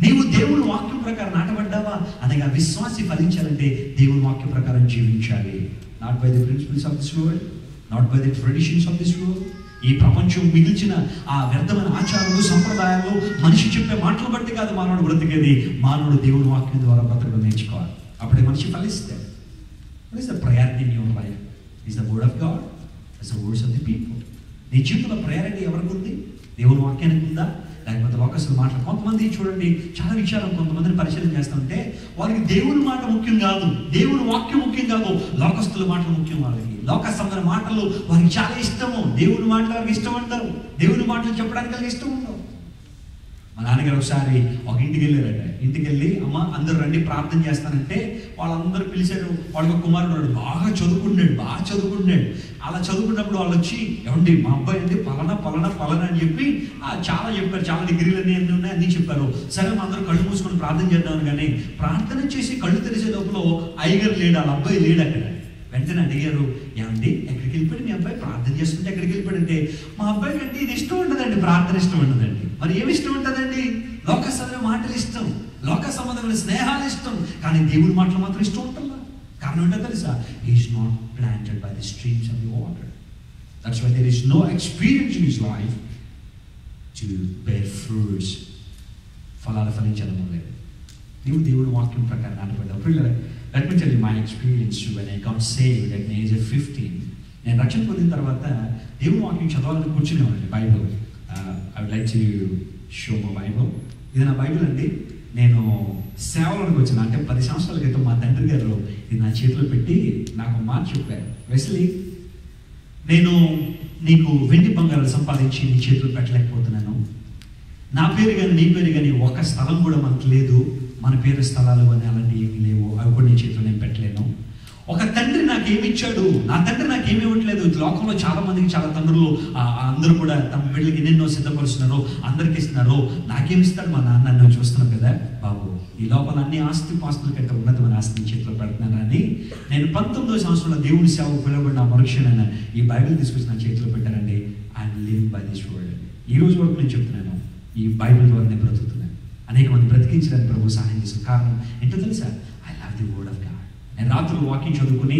నీవు దేవుని వాక్యం ప్రకారం నాటబడ్డావా అనగా విశ్వాసి ఫలించాలంటే దేవుని వాక్యం ప్రకారం జీవించాలి. Not by the principles of this world, not by the traditions of this world. ఈ ప్రపంచం మిగిల్చిన ఆ వ్యర్థమైన ఆచారాలు, సంప్రదాయాలు, మనిషి చెప్పే మాటలు బట్టి కాదు మానవుడు బ్రతికేది. మానవుడు దేవుని వాక్యం ద్వారా బ్రతకడం నేర్చుకోవాలి. అప్పుడే మనిషి ఫలిస్తాడు. What is the priority in your life? Is the word of God, is the words of the people. నీ జీవితంలో ప్రయారిటీ ఎవరికి ఉంది? దేవుని వాక్యానికి ఉందా లేకపోతే లోకస్తుల మాటలు? కొంతమంది చూడండి, చాలా విషయాలు కొంతమందిని పరిశీలన చేస్తుంటే వారికి దేవుని మాట ముఖ్యం కాదు, దేవుని వాక్యం ముఖ్యం కాదు, లోకస్తుల మాటలు ముఖ్యం. వాళ్ళకి లోకస్తుల మాటలు వారికి చాలా ఇష్టము, దేవుని మాటలు వారికి ఇష్టం ఉండవు, దేవుని మాటలు చెప్పడానికి వాళ్ళకి ఇష్టం ఉండవు. మా నాన్నగారు ఒకసారి ఒక ఇంటికి వెళ్ళారట. ఇంటికి వెళ్ళి అమ్మ అందరూ రండి ప్రార్థన చేస్తానంటే వాళ్ళందరూ పిలిచారు. వాళ్ళకి ఒక కుమారుడు బాగా చదువుకుంటున్నాడు. అలా చదువుకున్నప్పుడు వాళ్ళు వచ్చి ఏమండి మా అబ్బాయి అంటే పలానా అని చెప్పి చాలా చెప్పారు. చాలా డిగ్రీలు అన్నీ ఉన్నాయి, అన్నీ చెప్పారు. సరే మా అందరూ కళ్ళు మూసుకొని ప్రార్థన చేద్దామని, కానీ ప్రార్థన చేసి కళ్ళు తెరిసే లోపల అయ్యగారు లేడు, వాళ్ళ అబ్బాయి లేడు అక్కడ. వెంటనే అడిగారు, ఏమండి ఎక్కడికి వెళ్ళిపోయాడు మీ అబ్బాయి? ప్రార్థన చేస్తుంటే ఎక్కడికి వెళ్ళిపోయాడంటే మా అబ్బాయికి అంటే ఇది ఇష్టం ఉండదండి, ప్రార్థన ఇష్టం ఉండదండి. మరి ఏమి ఇష్టం ఉంటుందండి? లోక సంబంధమైన మాటలు ఇష్టం, లోక సంబంధమైన స్నేహాలు ఇష్టం, కానీ దేవుని మాటలు మాత్రం ఇష్టం ఉంటుందా? కారణం ఏంటో తెలుసా? He is not planted by the streams of the water. That's why there is no experience in his life to bear fruits. ఫలాలు ఫలించడం లేదు. నీవు దేవుని వాక్యం ప్రకారం నాటబడ్డావు. Let me tell you my experience when I got saved at the age of 15. నేను రక్షణ పొందిన తర్వాత దేవుని వాక్యం చదవాలని కూర్చునేవాడిని. Bible I would like to show my Bible. ఇది నా బైబిల్ అండి. నేను సేవలోకి వచ్చిన అంటే 10 సంవత్సరాల క్రితం మా తండ్రి గారు ఇది నా చేతిలో పెట్టి నాకు మాట చెప్పారు, వెస్లీ నేను నీకు వెండి బంగారాలు సంపాదించి నీ చేతిలో పెట్టలేకపోతున్నాను. నా పేరు కానీ నీ పేరు కానీ ఒక స్థలం కూడా మనకు లేదు, మన పేరు స్థలాలు అని అలాంటివి ఏమీ లేవు, అవి కూడా నీ చేతిలో నేను పెట్టలేను. ఒక తండ్రి నాకేమిచ్చాడు, నా తండ్రి నాకేమి ఇవ్వట్లేదు. లోకంలో చాలా మందికి చాలా తండ్రులు అందరూ కూడా తమ బిడ్డలకి ఎన్నెన్నో సిద్ధపరుస్తున్నారు, అందరికి ఇస్తున్నారు. నాకేమిస్తాడు మా నాన్న? నువ్వు చూస్తున్నావు కదా బాబు, ఈ లోపల అన్ని పాస్తుల కంటే ఉన్నతమైన ఆస్తిని చేతిలో పెడుతున్నానని నేను 19వ సంవత్సరంలో దేవుని సేవకు పిలువబడిన మరుక్షణాన ఈ బైబిల్ తీసుకొచ్చి నా చేతిలో పెట్టానండి. I'm living by this word. ఈ రోజు వరకు నేను చెప్తున్నాను, ఈ బైబిల్ ద్వారా నేను బ్రతుకుతున్నాను. అనేక మంది బ్రతికించడానికి ప్రభు సహాయం చేసిన కారణం ఏంటో తెలుసా? I love the word of God. నేను రాత్రులు వాకింగ్ చదువుకుని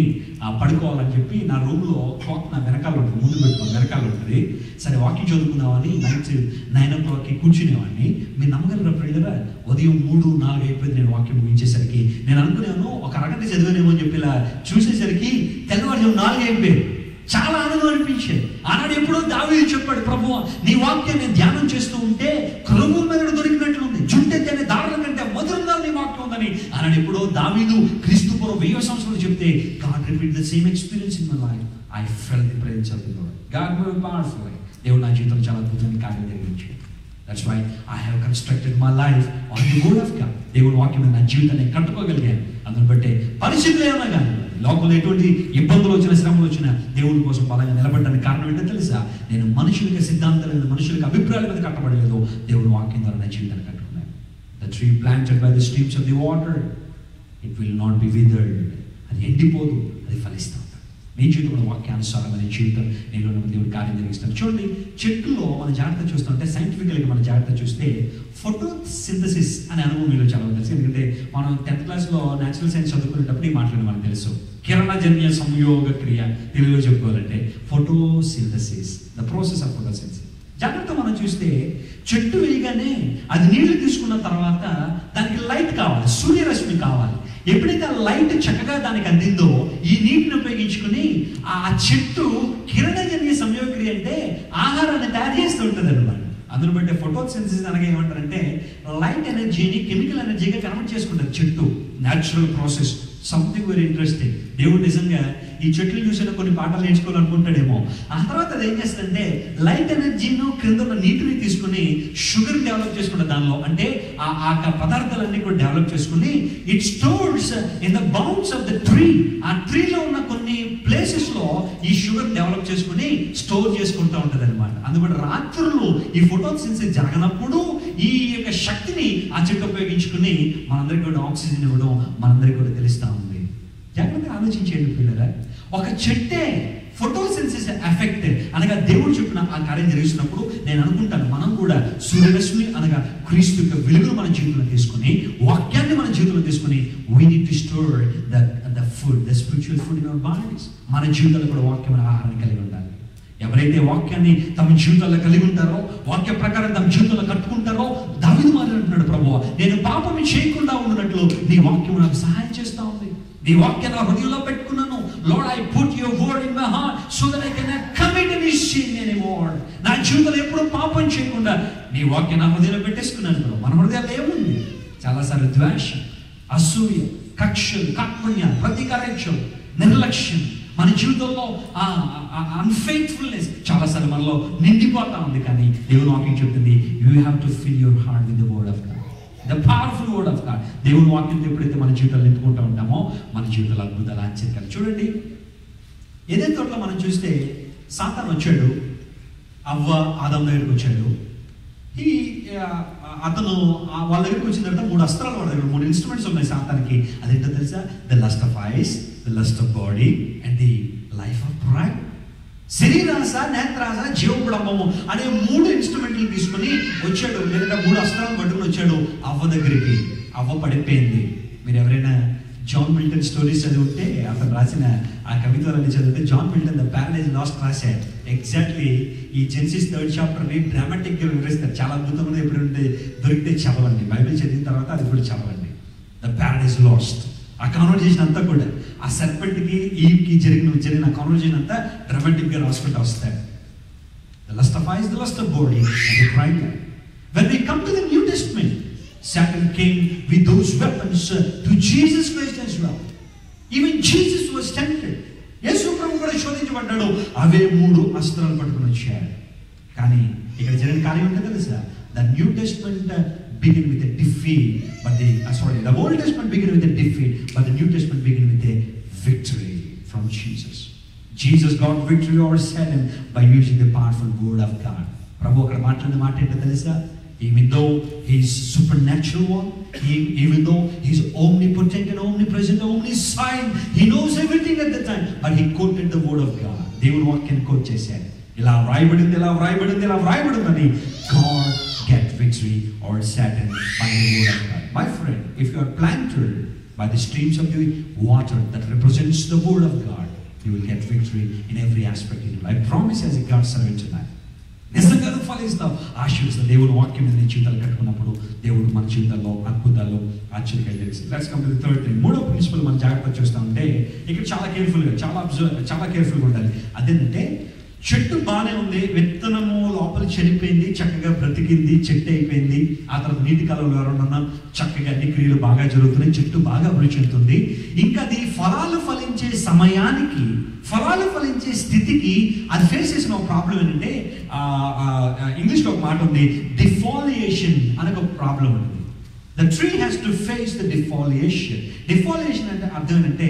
పడుకోవాలని చెప్పి నా రూమ్లో క్లాక్ నా వెనకాల ఉంటుంది, ముందు పెట్టుకుని వెనకాల ఉంటుంది. సరే వాకింగ్ చదువుకుందామని నైట్ 9 o'clockకి కూర్చునేవాడిని. మీరు నమ్మగలరా ప్రియులరా, ఉదయం 3, 4 అయిపోయింది నేను వాకింగ్ ముగించేసరికి. నేను అనుకున్నాను ఒక అరగంట చదివానేమో అని చెప్పి ఇలా చూసేసరికి తెల్లవారుజాము 4 అయిపోయింది. చాలా ఆనందం అనిపించేది. ఆనాడు ఎప్పుడో దావీదు చెప్పాడు, ప్రభువా నీ వాక్యాన్ని ధ్యానం చేస్తూ ఉంటే క్రొవ్వుల మీద దొరికినట్లుంది, జుంటెత్తనే దారుల కంటే మధురంగా నీ వాక్యం ఉందని ఆనాడు ఎప్పుడో దావీదు క్రీస్తు పూర్వం 1000 సంవత్సరాలు చెప్తే God repeated the same experience in my life. I felt the presence of the Lord. God moved powerfully. దేవుడు నా జీవితంలో చాలా అద్భుతమైన కార్యం జరిగించాడు. That's why I have constructed my life on the word of God. దేవుని వాక్యం నా జీవితాన్ని కట్టుకోగలిగాను. అందుని బట్టే పరిస్థితులు ఏమన్నా కానీ లోకంలో ఎటువంటి ఇబ్బందులు వచ్చినా శ్రమలు వచ్చినా దేవుని కోసం బలంగా నిలబడడానికి కారణం ఏంటో తెలుసా? నేను మనుషులకి సిద్ధాంతాల మీద, మనుషులకి అభిప్రాయాల మీద కట్టబడలేదు, దేవుని వాక్యం ద్వారా నా జీవితాన్ని కట్టుకున్నాను. The tree planted by the streams of the water, it will not be withered. అది ఎండిపోదు, అది ఫలిస్తూ ఉంటుంది. నీ జీవితంలో వాక్యానుసారమైన జీవితం నీలో దేవుడు కార్యం జరిగిస్తాడు. చూడండి, చెట్టులో మన జాగ్రత్త చూస్తుంటే సైంటిఫికల్గా మన జాగ్రత్త చూస్తే ఫోటోసింథసిస్ అనే అనుభవం మీలో చాలా తెలుసు. ఎందుకంటే మనం 10th క్లాస్లో న్యాచురల్ సైన్స్ చదువుకునేటప్పుడు ఈ మాటలు మనకు తెలుసు. కిరణజన్య సంయోగ క్రియ తెలుగులో చెప్పుకోవాలంటే photosynthesis, the process of photosynthesis. జాగ్రత్త మనం చూస్తే చెట్టు వేయగానే అది నీళ్లు తీసుకున్న తర్వాత దానికి లైట్ కావాలి, సూర్యరశ్మి కావాలి. ఎప్పుడైతే ఆ లైట్ చక్కగా దానికి అందిందో ఈ నీటిని ఉపయోగించుకుని ఆ చెట్టు కిరణజన్య సంయోగక్రియ అంటే ఆహారాన్ని తయారు చేస్తూ ఉంటుంది అనమాట. అందును బట్టి ఫోటోసింథసిస్ అనగా ఏమంటారంటే లైట్ ఎనర్జీని కెమికల్ ఎనర్జీగా కన్వర్ట్ చేసుకుంటారు చెట్టు. Natural process, something very interesting. దేవుడు నిజంగా ఈ చెట్లు చూసిన కొన్ని పాఠాలు నేర్చుకోవాలనుకుంటాడేమో. ఆ తర్వాత అది ఏం చేస్తుందంటే లైట్ ఎనర్జీను క్రింద ఉన్న నీటిని తీసుకుని షుగర్ డెవలప్ చేసుకుంటారు దానిలో. అంటే ఆ పదార్థాలన్నీ కూడా డెవలప్ చేసుకుని it stores in the bounds of the tree. ఆ ట్రీలో ఉన్న కొన్ని ప్లేసెస్ లో ఈ షుగర్ డెవలప్ చేసుకుని స్టోర్ చేసుకుంటూ ఉంటది అనమాట. అందుకని రాత్రులు ఈ ఫోటోసింథసిస్ జరగనప్పుడు ఈ యొక్క శక్తిని ఆ చెట్టు ఉపయోగించుకుని మనందరికీ కూడా ఆక్సిజన్ ఇవ్వడం మనందరికీ కూడా తెలుస్తా ఉంది. జాగ్రత్తగా ఆలోచించేయండి పిల్లరా, ఒక చెట్టే ఫోటోసింథసిస్ ఎఫెక్ట్ అనగా దేవుడు చెప్పిన ఆ కార్యం జరిగిస్తున్నప్పుడు నేను అనుకుంటాను మనం కూడా సూర్యరశ్మి అనగా క్రీస్తు యొక్క వెలుగును మన జీవితంలో తీసుకుని వాక్యాన్ని మన జీవితంలో తీసుకుని we need to store the food, the spiritual food in our bodies. మన జీవితంలో కూడా వాక్యమైన ఆహారాన్ని కలిగి ఉండాలి. ఎవరైతే వాక్యాన్ని తమ జీవితాల్లో కలిగి ఉంటారో, వాక్య ప్రకారం తమ జీవితంలో కట్టుకుంటారో, దావీదు మాట్లాడుతున్నాడు, ప్రభువా నేను పాపం చేయకుండా ఉన్నట్లు నీ వాక్యం నాకు సహాయం చేస్తా ఉంది. నీ వాక్యం నా హృదయంలో పెట్టుకున్నాను. Lord, I put your word in my heart so that I cannot commit any sin anymore. నా జీవితంలో ఎప్పుడు పాపం చేయకుండా నీ వాక్యం నా హృదయంలో పెట్టేసుకున్నాను. మన హృదయాల్లో ఏముంది? చాలాసార్లు ద్వేషం, అసూయ, కక్షలు, కార్పణ్యం, ప్రతీకారేక్షలు, నిర్లక్ష్యం, మన జీవితంలో అన్ఫెయిత్ఫుల్నెస్ చాలాసార్లు మనలో నిండిపోతా ఉంది. కానీ దేవుని వాక్యం చెప్తుంది you have to fill your heart with the word of God, the powerful word of God. దేవుని వాక్యం ఎప్పుడైతే మన జీవితాలు నింపుకుంటూ ఉంటామో మన జీవితాలు అద్భుతాలు, ఆశ్చర్యాలు. చూడండి, ఏదైతే తోటలో మనం చూస్తే సాతాను వచ్చాడు, అవ్వ ఆదాము దగ్గరికి వచ్చాడు. అతను వాళ్ళ దగ్గరికి వచ్చిన తర్వాత 3 అస్త్రాలు వాళ్ళ దగ్గర, 3 ఇన్స్ట్రుమెంట్స్ ఉన్నాయి సాతానికి. అదేంటో తెలుసా? The lust of eyes, the lust of body and the life of pride. శరీరాశ, నేత్రాశ, జీవబడంబము అనే 3 ఇన్స్ట్రుమెంట్లు తీసుకుని వచ్చాడు. లేదా 3 అస్త్రాలను పట్టుకుని వచ్చాడు అవ్వ దగ్గరికి. అవ్వ పడిపోయింది. మీరు ఎవరైనా జాన్ మిల్టన్ స్టోరీస్ చదివితే, అతను రాసిన ఆ కవితలన్నీ చదివితే John Milton the paradise lost రాశాడు. ఎగ్జాక్ట్లీ ఈ జెన్సిస్ 3rd చాప్టర్ని డ్రామాటిక్గా వివరిస్తారు. చాలా అద్భుతంగా ఎప్పుడు దొరికితే చదవండి. బైబిల్ చదివిన తర్వాత అది కూడా చదవండి. ద ప్యారడైజ్ లాస్ట్, ఆ కాన్వర్జేషన్ అంతా కూడా ఆ సర్పెంట్కి ఈవ్కి జరిగిన కాన్వర్జేషన్ అంతా డ్రామాటిక్గా రాసుకుంటూ వస్తాడు. The lust of eyes, the lust of body and the pride. When we come to the New Testament, Satan came with those weapons to Jesus Christ as well. Even Jesus was tempted. యేసు ప్రభు కూడా శోధించబడ్డాడు. అవే 3 అస్త్రాలు పట్టుకుని వచ్చాడు. కానీ ఇక్కడ జరిగిన కార్యం ఏంటో తెలుసా? The New Testament begin with a defeat, but the Old Testament begin with a defeat, but the New Testament begin with a victory from Jesus. Jesus got victory over Satan by using the powerful word of God. ప్రభు అక్కడ మాట్లాడిన మాట ఏంటో తెలుసా? Even though he's supernatural one, even though he's omnipotent and omnipresent, omniscient, he knows everything at the time, but he quoted the word of God. దేవుని వాక్యాన్ని coat చేశాడు. ఇలా వ్రాయబడింది, ఇలా వ్రాయబడింది, ఇలా వ్రాయబడిందని God get victory over Satan by the word of God. My friend, if you are planted by the streams of the water that represents the word of God, you will get victory in every aspect in your life. I promise as a God servant tonight. నిజంగా ఫలిస్తావు, ఆశీర్వదిస్తావు. దేవుడు వాక్యం మీద నీ జీవితాలు కట్టుకున్నప్పుడు దేవుడు మన జీవితాల్లో అద్భుతాలు, ఆశ్చర్యాలు చేస్తాడు. Let's come to the third thing. 3వ ప్రిన్సిపల్ మనం జాగ్రత్త చూస్తూ ఉంటే ఇక్కడ చాలా కేర్ఫుల్గా ఉండాలి. అదేంటంటే చెట్టు బాగానే ఉంది, విత్తనము లోపల చనిపోయింది, చక్కగా బ్రతికింది, చెట్టు అయిపోయింది. ఆ తర్వాత నీటి కాలంలో ఎవరన్నా చక్కగా అన్ని క్రియలు బాగా జరుగుతున్నాయి, చెట్టు బాగా అభివృద్ధి చెందుతుంది. ఇంకా అది ఫలాలు ఫలించే సమయానికి, ఫలాలు ఫలించే స్థితికి అది ఫేస్ చేసిన ఒక ప్రాబ్లం ఏంటంటే, ఇంగ్లీష్లో ఒక మాట ఉంది, డిఫాలియేషన్ అనే ఒక ప్రాబ్లం ఉంది. The tree has to face the defoliation. Defoliation అంటే అర్థం ఏంటంటే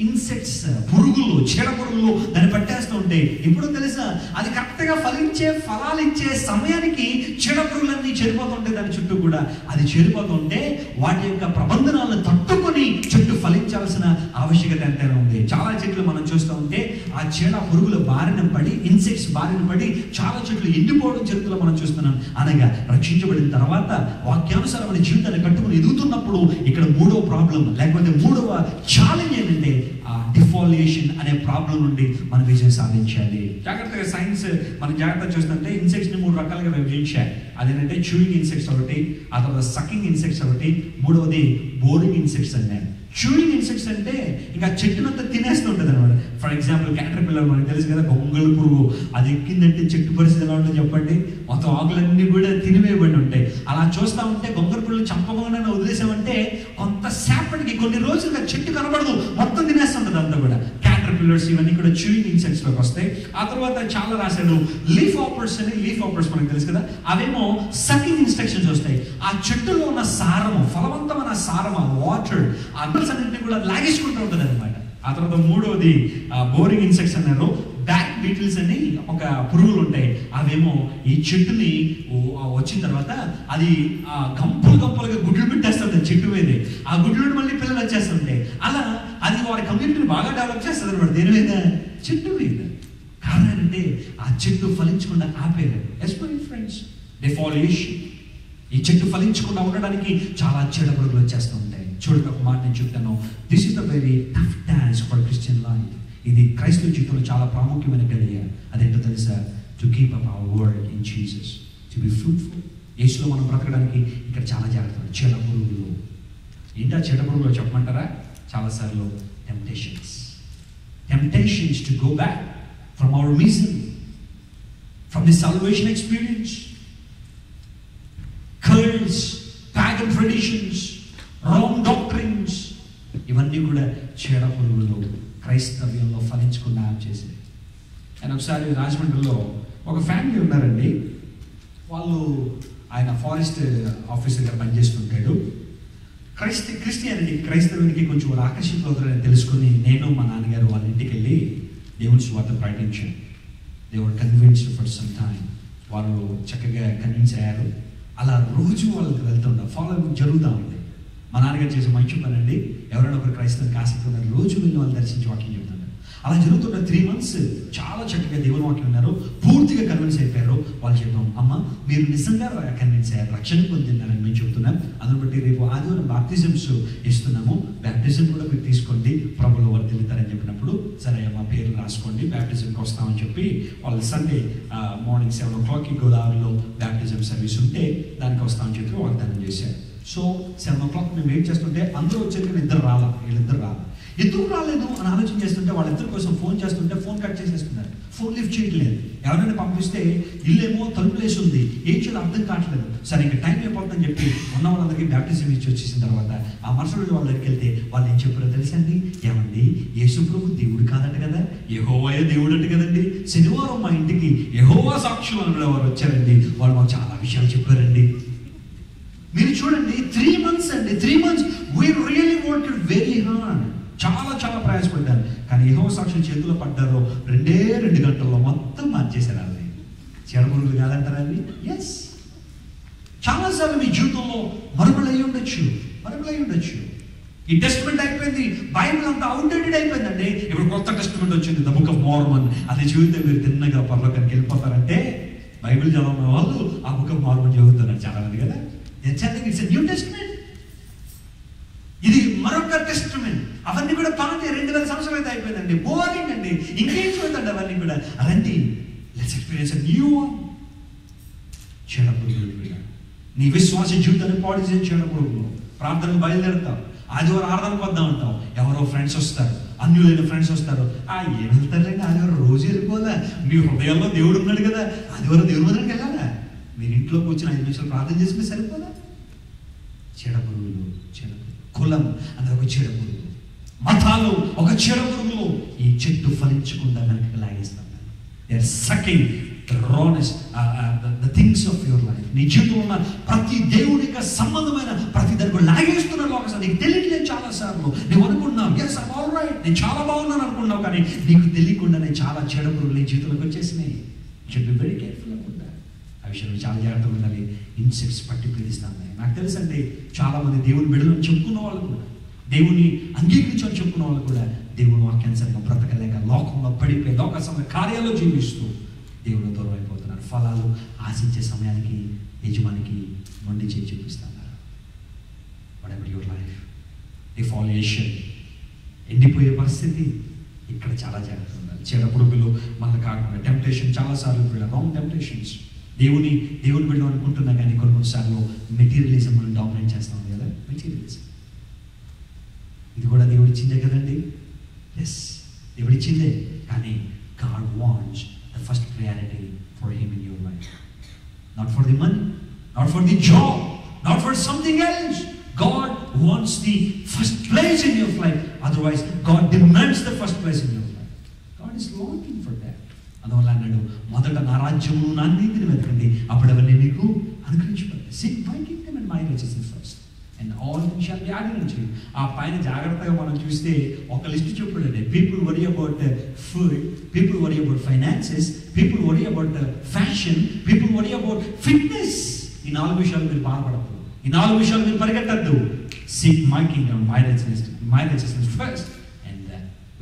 ఇన్సెక్ట్స్, పురుగులు, చీడ పురుగులు దాన్ని పట్టేస్తూ ఉంటే, ఇప్పుడు తెలుసా అది కరెక్ట్గా ఫలించే ఫలాలు ఇచ్చే సమయానికి చీడ పురుగులన్నీ చెడిపోతుంటే దాని చుట్టూ కూడా అది చెడిపోతుంటే వాటి యొక్క ప్రబంధనాలను తట్టుకొని చెట్టు ఫలించాల్సిన ఆవశ్యకత ఎంతైనా ఉంది. చాలా చెట్లు మనం చూస్తూ ఉంటే ఆ చీడ పురుగుల బారిన పడి, ఇన్సెక్ట్స్ బారిన పడి చాలా చెట్లు ఎండిపోవడం జరుగుతుందో మనం చూస్తున్నాం. అనగా రక్షించబడిన తర్వాత వాక్యానుసారమైన జీవితాన్ని కట్టుకుని ఎదుగుతున్నప్పుడు ఇక్కడ మూడవ ప్రాబ్లం లేకపోతే మూడవ ఛాలెంజ్ ఏంటంటే ఆ డిఫాలియేషన్ అనే ప్రాబ్లం నుండి మనం విజయం సాధించాలి. జాగ్రత్తగా సైన్స్ మనం జాగ్రత్తగా చూస్తుంటే ఇన్సెక్ట్స్ ని 3 రకాలుగా విభజించారు. అదేంటంటే చూయింగ్ ఇన్సెక్ట్స్ ఒకటి, ఆ తర్వాత సకింగ్ ఇన్సెక్ట్స్ ఒకటి, మూడవది బోరింగ్ ఇన్సెక్ట్స్ అన్నారు. చూయింగ్ ఇన్సెక్ట్స్ అంటే ఇంకా చెట్టునంతా తినేస్తూ ఉంటుంది అనమాట. ఫర్ ఎగ్జాంపుల్ క్యాటర్పిల్లర్ మనకు తెలుసు కదా, గొంగళి పురుగు. అది ఎక్కిందంటే చెట్టు పరిస్థితి ఎలా ఉంటుందో చెప్పండి, మొత్తం ఆకులన్నీ కూడా తినివేయబడి ఉంటాయి. అలా చూస్తూ ఉంటే గొంగళి పురుగులు చంపకుండా వదిలేసామంటే కొంతసేపటికి కొన్ని రోజులుగా చెట్టు కనబడదు, మొత్తం తినేస్తుంటుంది అంతా కూడా. క్యాటర్పిల్లర్స్ ఇవన్నీ కూడా చూయింగ్ ఇన్సెక్ట్స్ లోకి వస్తాయి. ఆ తర్వాత చాలా రాశాడు లీఫ్ ఆపర్స్ అని. లీఫ్ ఆపర్స్ మనకు తెలుసు కదా, అవేమో సకింగ్ ఇన్స్ట్రక్షన్స్ వస్తాయి. ఆ చెట్టులో ఉన్న సారము, ఫలవంతమైన సారము, వాటర్, అన్నింటినీ కూడా లాగేసుకుంటూ ఉంటుంది అనమాట. ఆ తర్వాత మూడవది బోరింగ్ ఇన్సెక్ట్స్ అన్నారు. బ్యాక్ బీటిల్స్ అని ఒక పురుగులు ఉంటాయి. అవేమో ఈ చెట్టుని వచ్చిన తర్వాత అది గంపలుగా గుడ్లు పెట్టేస్తుంది చెట్టు మీదే. ఆ గుడ్లు మళ్ళీ పిల్లలు వచ్చేస్తుంటాయి. అలా అది వారి కమ్యూనిటీని బాగా డెవలప్ చేస్తుంది అనమాట. దేని మీద? చెట్టు మీద. కారణం ఏంటంటే ఆ చెట్టు ఫలించకుండా ఆపేది. Yes my friends, defoliation. ఈ చెట్టు ఫలించకుండా ఉండడానికి చాలా చెడ్డ పురుగులు వచ్చేస్తూ ఉంటాయి. చూడండి, ఒక మాట నేను చెప్తాను. This is the very tough task for Christian life. ఇది క్రైస్తవ జీవితంలో చాలా ప్రాముఖ్యమైన గడియ. అదేంటో తెలుసా? To keep up hour word in Jesus, to be fruitful. యేసులో మనం బ్రతకడానికి ఇక్కడ చాలా జాగ్రత్తలు. చెడ్డ పురుగులు ఏంటా? చెడ్డ పురుగులు చెప్పమంటారా? చాలాసార్లు temptations to go back from our machine, from the salvation experience, cults, pagan traditions, wrong doctrines, ఇవన్నీ కూడా చెడ పురుగులు క్రైస్తవ్యంలో ఫలించకుండా చేసేది. అండ్ ఒకసారి రాజమండ్రిలో ఒక ఫ్యామిలీ ఉన్నారండి. వాళ్ళు, ఆయన ఫారెస్ట్ ఆఫీసర్గా పనిచేస్తుంటాడు. క్రైస్తవానికి కొంచెం వాళ్ళు ఆకర్షితులవుతారని తెలుసుకుని నేను మా నాన్నగారు వాళ్ళ ఇంటికి వెళ్ళి దేవుని సువార్త ప్రకటించాను. They were convinced for some time. వాళ్ళు చక్కగా కన్విన్స్ అయ్యారు. అలా రోజు వాళ్ళకి వెళ్తుంటాం, ఫాలో జరుగుతూ ఉంది. మా నాన్నగారు చేసే మంచి పని అండి. ఎవరైనా ఒకరు క్రైస్తవునికి ఆసక్తి ఉన్నారు, రోజు వెళ్ళి వాళ్ళు దర్శించి వాక్యం చెప్తున్నారు. అలా జరుగుతున్న 3 months చాలా చక్కగా దేవుని వాక్యం ఉన్నారు, పూర్తిగా కన్విన్స్ అయిపోయారు. వాళ్ళు చెప్పాం, అమ్మ మీరు నిజంగా కన్విన్స్ అయ్యారు, రక్షణ పొందినారని మేము చెప్తున్నాం. అందుని బట్టి రేపు ఆదివారం బాప్టిజమ్స్ ఇస్తున్నాము, బ్యాప్టిజం కూడా మీరు తీసుకోండి, ప్రభులో వారు తెలుగుతారని చెప్పినప్పుడు సరే అమ్మ పేర్లు రాసుకోండి, బ్యాప్టిజంకి వస్తామని చెప్పి వాళ్ళు సండే మార్నింగ్ 7 o'clock గోదావరిలో బ్యాప్టిజం సర్వీస్ ఉంటే దానికి వస్తామని చెప్పి వాగ్దానం చేశారు. సో 7 o'clock మేము వెయిట్ చేస్తుంటే అందరూ వచ్చేది వీళ్ళిద్దరు రాలా. ఎందుకు రాలేదు అని ఆలోచన చేస్తుంటే వాళ్ళిద్దరి కోసం ఫోన్ చేస్తుంటే ఫోన్ కట్ చేసేస్తున్నారు, ఫోన్ లిఫ్ట్ చేయట్లేదు. ఎవరైనా పంపిస్తే ఇల్లేమో తలుపులేసి ఉంది, ఏం చేయాలో అర్థం కావట్లేదు. సరే ఇంకా టైం అయిపోతుందని చెప్పి ఉన్న వాళ్ళందరికీ బ్యాప్టిజం ఇచ్చి వచ్చేసిన తర్వాత ఆ మరుసటి రోజు వాళ్ళ దగ్గరికి వెళ్తే వాళ్ళు ఏం చెప్పారో తెలుసండి? ఏమండి, యేసు ప్రభు దేవుడు కాదంట కదా, యెహోవాయే దేవుడు అంట కదండి. శనివారం మా ఇంటికి యెహోవా సాక్షులు అనే వారు వచ్చారండి, వాళ్ళు మాకు చాలా విషయాలు చెప్పారండి. మీరు చూడండి, 3 months అండి, 3 months we really worked very hard. చాలా ప్రయాసపడ్డారు. కానీ యెహోవా సాక్షులు చేతిలో పడ్డారో 2 గంటల్లో మొత్తం మార్చేశారు. అది చెడపురుగులు కాదంటారా అవి? ఎస్. చాలాసార్లు మీ జీవితంలో మరమలై ఉండొచ్చు. ఈ టెస్ట్మెంట్ అయిపోయింది, బైబిల్ అంతా అవుట్డేటెడ్ అయిపోయిందండి. ఇప్పుడు కొత్త టెస్ట్మెంట్ వచ్చింది, ద బుక్ ఆఫ్ మోర్మన్. అది చదివితే మీరు తిన్నగా పరలోకానికి వెళ్ళిపోతారంటే బైబిల్ చదవని వాళ్ళు ఆ బుక్ ఆఫ్ మోర్మన్ చదువుతున్నారు చాలా మంది కదా. It's new testament. ఇది మరొక టెస్ట్మెంట్. అవన్నీ కూడా పాతే 2000 సంవత్సరాలు అయితే అయిపోయిందండి. బోరింగ్ అండి, ఇంకేం చూద్దండి అవన్నీ కూడా. అలాంటి లెట్స్ ఎక్స్పీరియన్స్ న్యూ చెడ పురుగులు. నీ విశ్వాస జీవితాన్ని పాడు చేసే చెడ పురుగులు. ప్రార్థనకు బయలుదేరుతావు, ఆదివారం ఆరాధనకు వద్దాం అంటావు, ఎవరో ఫ్రెండ్స్ వస్తారు, అన్యులైన ఫ్రెండ్స్ వస్తారు. ఏం వెళ్తారండి, ఆదివారం రోజు వెళ్ళిపోదా? మీ హృదయంలో దేవుడు ఉన్నాడు కదా, ఆదివారం దేవుడి మందిరానికి వెళ్ళాలా? మీరు ఇంట్లో కూర్చొని 5 నిమిషాలు ప్రార్థన చేసుకుంటే సరిపోదా? చెడ పురుగులు. కులం అది ఒక చెడ పురుగు, మతాలు ఒక చెడ పురుగులు ఈ చెట్టు ఫలించకుండా వెనక్కి లాగేస్తాం. They are sucking the rawness the things of your life. నీ జీవితంలో ఉన్న ప్రతి దేవుడి యొక్క సంబంధమైన ప్రతి దానికి లాగేస్తున్నారు. ఒకసారి నీకు తెలియట్లేదు, చాలా సార్లు నువ్వు అనుకున్నావు ఎస్ ఐమ్ ఆల్ రైట్, నేను చాలా బాగున్నాను అనుకున్నావు, కానీ నీకు తెలియకుండానే చాలా చెడ పురుగులు నీ జీవితంలోకి వచ్చేసినాయి. షుడ్ బి వెరీ కేర్ఫుల్ అనుకుంటా. ఆ విషయంలో చాలా జాగ్రత్తగా ఉండాలి. ఇన్సెక్ట్స్ పట్టి పీడిస్తాయి. నాకు తెలుసండి, చాలామంది దేవుని బిడ్డలను చెప్పుకున్న వాళ్ళు కూడా, దేవుని అంగీకరించని చెప్పుకున్న వాళ్ళు కూడా దేవుని వాక్యానుసారంగా బ్రతకలేక లోకంలో పడిపోయి లోక సమయ కార్యాల్లో జీవిస్తూ దేవుడు దూరం అయిపోతున్నారు. ఫలాలు ఆశించే సమయానికి యజమానికి మొండి చేయి చూపిస్తున్నారు. whatever your life, defoliation, ఎండిపోయే పరిస్థితి, ఇక్కడ చాలా జాగ్రత్తగా ఉండాలి. చీడ పురుగులు మళ్ళీ కాకుండా టెంప్టేషన్, చాలాసార్లు రాంగ్ టెంప్టేషన్స్. దేవుని బిడ్డ అనుకుంటున్నా కానీ కొన్నిసార్లు మెటీరియలిజం మనం డామినేట్ చేస్తాం కదా. మెటీరియలిజం ఇది కూడా దేవుడు ఇచ్చిందే కదండి. ఎస్, దేవుడు ఇచ్చిందే. కానీ God wants the first priority for him in your life. Not for the money, not for the job, not for something else. God wants the first place in your life. Otherwise, God demands the first place in your life. God is longing for that. అందువల్ల అన్నాడు, మొదట నా రాజ్యము నా నీతిని వెతకండి, అప్పుడు అవన్నీ మీకు అనుగ్రహించబడతాయి. Seek my kingdom and my righteousness first, and all things shall be added unto you. ఆ పైన జాగ్రత్తగా మనం చూస్తే ఒక లిస్ట్ చూపడండి. People worry about food, people worry about finances, people worry about fashion, people worry about fitness. ఈ 4 విషయాలు మీరు బాధపడద్దు, ఈ 4 విషయాలు మీరు పరిగెట్టద్దు. Seek my kingdom, my righteousness first. And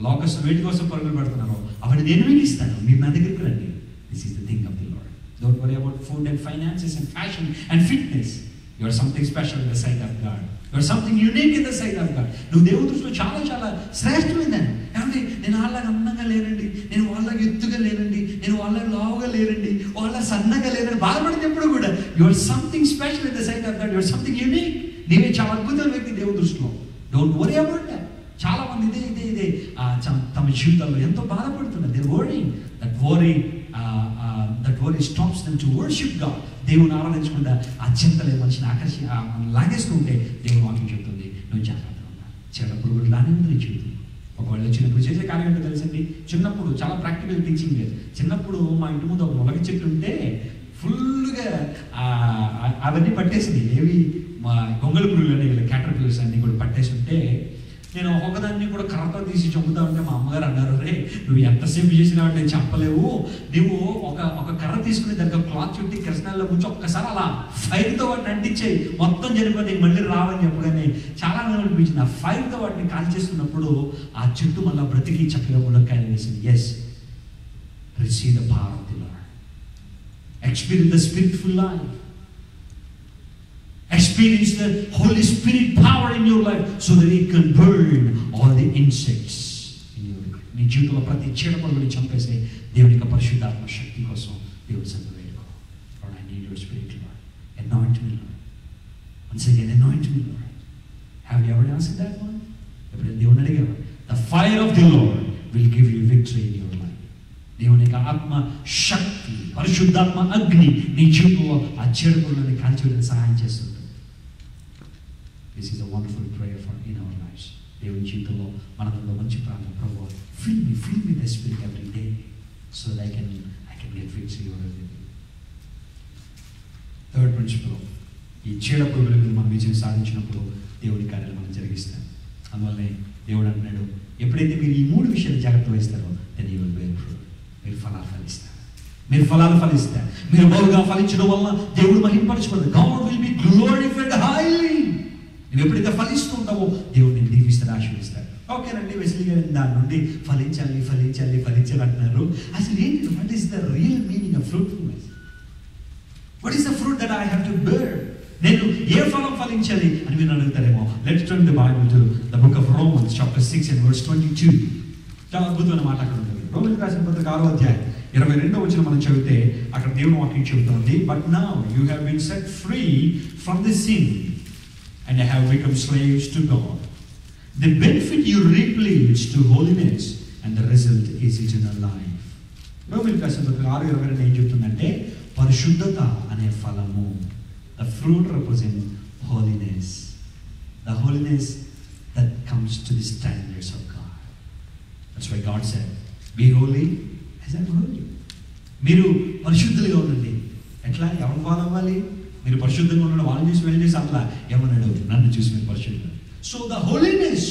లోకస్ వేటి కోసం పరుగులు పెడుతున్నారు, అవన్నీ నేను మీకు ఇస్తాను, మీరు నా దగ్గరికి రండి. This is the thing of the lord. Don't worry about food and finances and fashion and fitness. You are something special in the sight of God. You are something unique in the sight of God. నువ్వు దేవుని దృష్టిలో చాలా చాలా శ్రేష్టమైందని. ఏమంటే నేను వాళ్ళగా అందంగా లేనండి, నేను వాళ్ళగా ఎత్తుగా లేనండి, నేను వాళ్ళగా లావుగా లేనండి, వాళ్ళ సన్నగా లేనండి బాధపడితే ఎప్పుడు కూడా you are something special in the sight of God. You are something unique. నీవే చాలా అద్భుతమైన వ్యక్తి దేవుని దృష్టిలో. Don't worry about that. చాలా మంది ఇదే తమ జీవితాల్లో ఎంతో బాధపడుతున్నారు. They worrying. That worry stops them to worship God. దేవుని ఆరాధించకుండా ఆ చింతలే మనిషిని లాగేస్తూ ఉంటే దేవుని వాక్యం చెప్తుంది, నువ్వు జాగ్రత్తగా ఉండాలి. చెడ్డ పురుగులు లానే ఉంది నీ జీవితం. ఒకవేళ చిన్నప్పుడు చేసే కార్యం ఏంటో తెలుసండి. చిన్నప్పుడు చాలా ప్రాక్టికల్ టీచింగ్ లేదు. చిన్నప్పుడు మా ఇంటి ముందు ఒక మొలక చెట్టు ఉంటే ఫుల్గా అవన్నీ పట్టేసింది. ఏవి మా గొంగళ పురుగులు అనే క్యాటర్ పిల్లర్స్ అన్నీ కూడా పట్టేసి ఉంటే నేను ఒక్కొక్కదాన్ని కూడా కర్రతో తీసి చంపుతా ఉంటే మా అమ్మగారు అన్నారు, రే నువ్వు ఎంతసేపు చేసినావు నేను చెప్పలేవు, నువ్వు ఒక కర్ర తీసుకుని దానికి క్లాత్ చుట్టి కృష్ణాల్లో ముంచి ఒక్కసారి అలా ఫైర్తో వాటిని అంటించేయి, మొత్తం జరిగిపోతే మళ్ళీ రావని చెప్పగానే చాలా అనిపించింది. ఆ ఫైర్తో వాటిని కాల్చేస్తున్నప్పుడు ఆ చెట్టు మళ్ళీ బ్రతికి చక్కగా మునక్కాయలు వేసింది. Yes, receive the power of the Lord, experience the spiritful life, experience the Holy Spirit power in your life so that it can burn all the insects in your life. నీ జీవితంలో ప్రతి చీడపురుగుని చంపేసే దేవుని యొక్క పరిశుద్ధాత్మ శక్తి కోసం దేవుడి సన్నిధిలో వేడుకో. Lord, I need your spirit, Lord. Anoint me, Lord. Once again, anoint me, Lord. Have you ever asked that one? ఎప్పుడైనా దేవుని అడిగావా? The fire of the Lord will give you victory in your life. దేవుని యొక్క ఆత్మ శక్తి, పరిశుద్ధాత్మ అగ్ని నీ జీవితంలో ఆ చీడపురుగులని కాల్చివేయడానికి సహాయం చేస్తుంది. This is a wonderful prayer for in our lives. దేవుని జీవితంలో మనలో మంచి ప్రార్థన. ప్రభువా, fill me with the Spirit every day so that I can get victory over everything. Third principle, ఈ చీడ పురుగుల మీద మనం విజయం సాధించినప్పుడు దేవుని కార్యాలు మనం జరిగిస్తాం. అందువల్లే దేవుడు అంటున్నాడు, ఎప్పుడైతే మీరు ఈ 3 విషయాలు జాగ్రత్త వహిస్తారో then you will bear fruit. మీరు ఫలాలు ఫలిస్తారు. మీరు బహుగా ఫలించడం వల్ల దేవుడు మహింపరచబడతాడు. God will be glorified highly. నువ్వు ఎప్పుడైతే ఫలిస్తూ ఉంటావో దేవుడు నేను దీవిస్తాడు, ఆశీర్వదిస్తాడు. ఓకేనండి, వెస్లీ గారు దాని నుండి ఫలించాలి అంటున్నారు. అసలు ఏంటి? What is the real meaning of fruitfulness? What is the fruit that I have to bear? నేను ఏ ఫలం ఫలించాలి అని మీరు అడుగుతారేమో. Let's turn the Bible to the book of Romans chapter 6 and verse 22. చాలా అద్భుతమైన మాట అక్కడ ఉంటుంది. రోమన్స్ రాసిన పత్రిక 6వ అధ్యాయం 22వ వచనం మనం చదివితే అక్కడ దేవుని వాక్యం చెబుతోంది, but now you have been set free from the sin and have become slaves to God. The benefit you reap leads to holiness and the result is eternal life. Romans రాసిన పత్రిక 6:22 ఏం చెప్తుందంటే, పరిశుద్ధత అనే ఫలము, the fruit represent holiness, the holiness that comes to the standards of God. That's why God said, be holy as I am holy. మీరు పరిశుద్ధులుగా ఉండండి. ఎట్లా? ఎవరు ఫాలో అవ్వాలి? మీరు పరిశుద్ధంగా ఉండడం వాళ్ళని చూసి వెళ్ళి చేసి అట్లా ఏమన్నాడు? నన్ను చూసి మీరు పరిశుద్ధం. So the holiness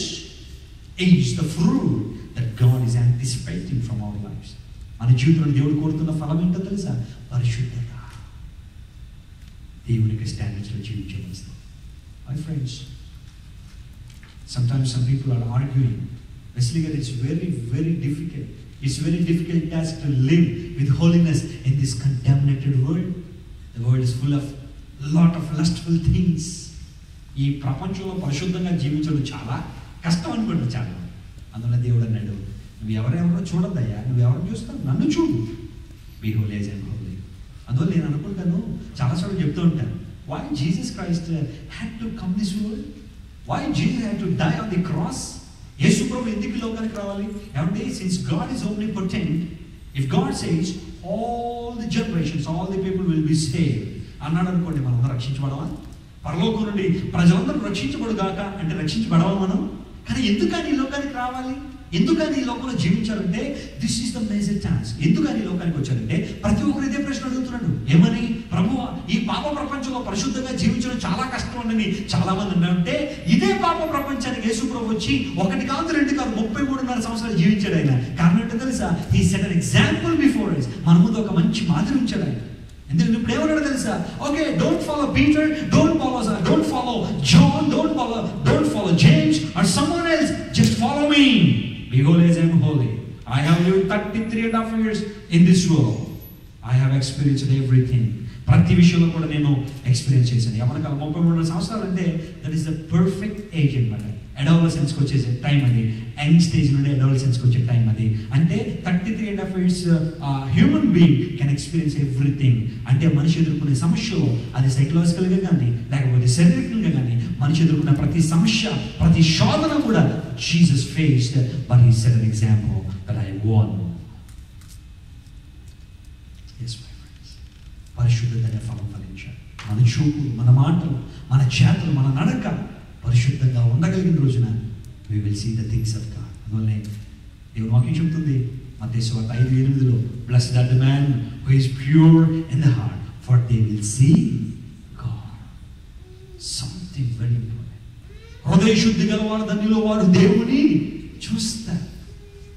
is the fruit that God is anticipating from our lives. మన జీవితంలో దేవుడు కోరుతున్న ఫలం ఏంటో తెలుసా? పరిశుద్ధత. దేవునికి స్టాండర్డ్స్లో జీవించవలసింది. My friends, sometimes some people are arguing. Basically, it's very difficult. It's very difficult task to live with holiness in this contaminated world. The world is full of lot of lustful things. ఈ ప్రపంచంలో పరిశుద్ధంగా జీవించడం చాలా కష్టం అనుకుంటున్నా చాలా. అందువల్ల దేవుడు అన్నాడు, నువ్వు ఎవరెవరో చూడద్దయ్యా, నువ్వు ఎవరు చూస్తావు, నన్ను చూడు. Be holy as I am holy. అందువల్ల నేను అనుకుంటాను, చాలాసార్లు చెప్తూ ఉంటాను, why Jesus Christ had to come this world? Why Jesus had to die on the cross? యేసు ప్రభు ఎందుకు ఈ లోకానికి రావాలి? ఏమంటే, since God is omnipotent, if God says all the generations, all the people will be saved అన్నాడు అనుకోండి, మనం రక్షించబడవా? పరలోకం నుండి ప్రజలందరూ రక్షించబడుగాక అంటే రక్షించబడవా మనం? కానీ ఎందుకని ఈ లోకానికి రావాలి? ఎందుకని ఈ లోకంలో జీవించాలంటే, this is the major task. ఎందుకని ఈ లోకానికి వచ్చారంటే, ప్రతి ఒక్కరు ఇదే ప్రశ్న అడుగుతున్నాడు. ఏమని? ప్రభువా, ఈ పాప ప్రపంచంలో పరిశుద్ధంగా జీవించడం చాలా కష్టం అని చాలా మంది ఉన్నారంటే, ఇదే పాప ప్రపంచానికి యేసు ప్రభు వచ్చి 1 కాదు 2 కాదు 33.5 సంవత్సరాలు జీవించాడు ఆయన. కారణం ఏంటో తెలుసా? He set an example before us. మన ముందు ఒక మంచి మాదిరి ఉంచాడు ఆయన. ఎందుకంటే ఇప్పుడు ఏమన్నాడు తెలుసా? Okay, don't follow Peter, don't follow John, don't follow James or someone else, just follow me. Be holy as I am holy. I have lived 33.5 years in this world. I have experienced everything. ప్రతి విషయంలో కూడా నేను experience చేశాను. ఎవరికి 33 సంవత్సరాలు అంటే that is the perfect age అనమాట. అడాలసెన్స్కి వచ్చేసే టైం అది. యంగ్ స్టేజ్ నుండి అడాలసెన్స్కి వచ్చే టైం అది. అంటే 33.5 years human being can experience everything. అంటే మనిషి ఎదుర్కొనే సమస్యలు, అది సైకలాజికల్గా కానీ లేకపోతే శారీరకంగా కానీ, మనిషి ఎదుర్కొన్న ప్రతి సమస్య, ప్రతి శోధన కూడా Jesus faced, but he set an example that I won. Yes, my friends. పరిశుద్ధత అనే ఫలం ఫలించాలి. మన చూపు, మన మాటలు, మన చేతులు, మన నడక పరిశుద్ధంగా ఉండగలిగిన రోజున we will see the things of God. అందువల్లే దేవుని వాక్యం చెప్తుంది మత్తయి సువార్త 5:8, blessed are the man who is pure in the heart, for they will see God. Something very important. హృదయ శుద్ధి గలవాడు ధన్యులు, వారు దేవుని చూస్తారు.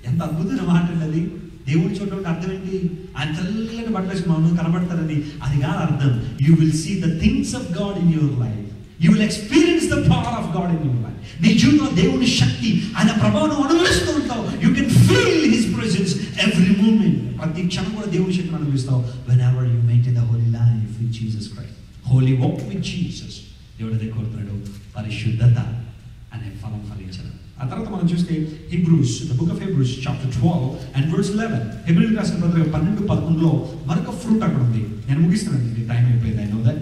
ఎంత అద్భుతమైన మాట అండి అది. దేవుని చూడడం అర్థం ఏంటి? ఆయన తెల్లటి బట్టలు మనం కనబడతారని అది కాదు అర్థం. You will see the things of God in your life. You will experience the power of God in your life. నీ జీవితంలో దేవుని శక్తి, ఆయన ప్రభావం అనుభవిస్తూ ఉంటావు. You can feel his presence every moment. ప్రతి క్షణం కూడా దేవుని శక్తిని అనుభవిస్తావు. Whenever you maintain the holy life with Jesus Christ, holy walk with Jesus. దేవుడు అదే కోరుతున్నాడు, పరిశుద్ధత అనే ఫలం ఫలించడం. ఆ తర్వాత మనం చూస్తే Hebrews, the book of Hebrews chapter 12 and verse 11. హెబ్రీయులకు రాసిన పత్రిక 12:11లో మరొక ఫ్రూట్ అక్కడ ఉంది. నేను ముగిస్తానండి, టైం అయిపోయింది. I know that.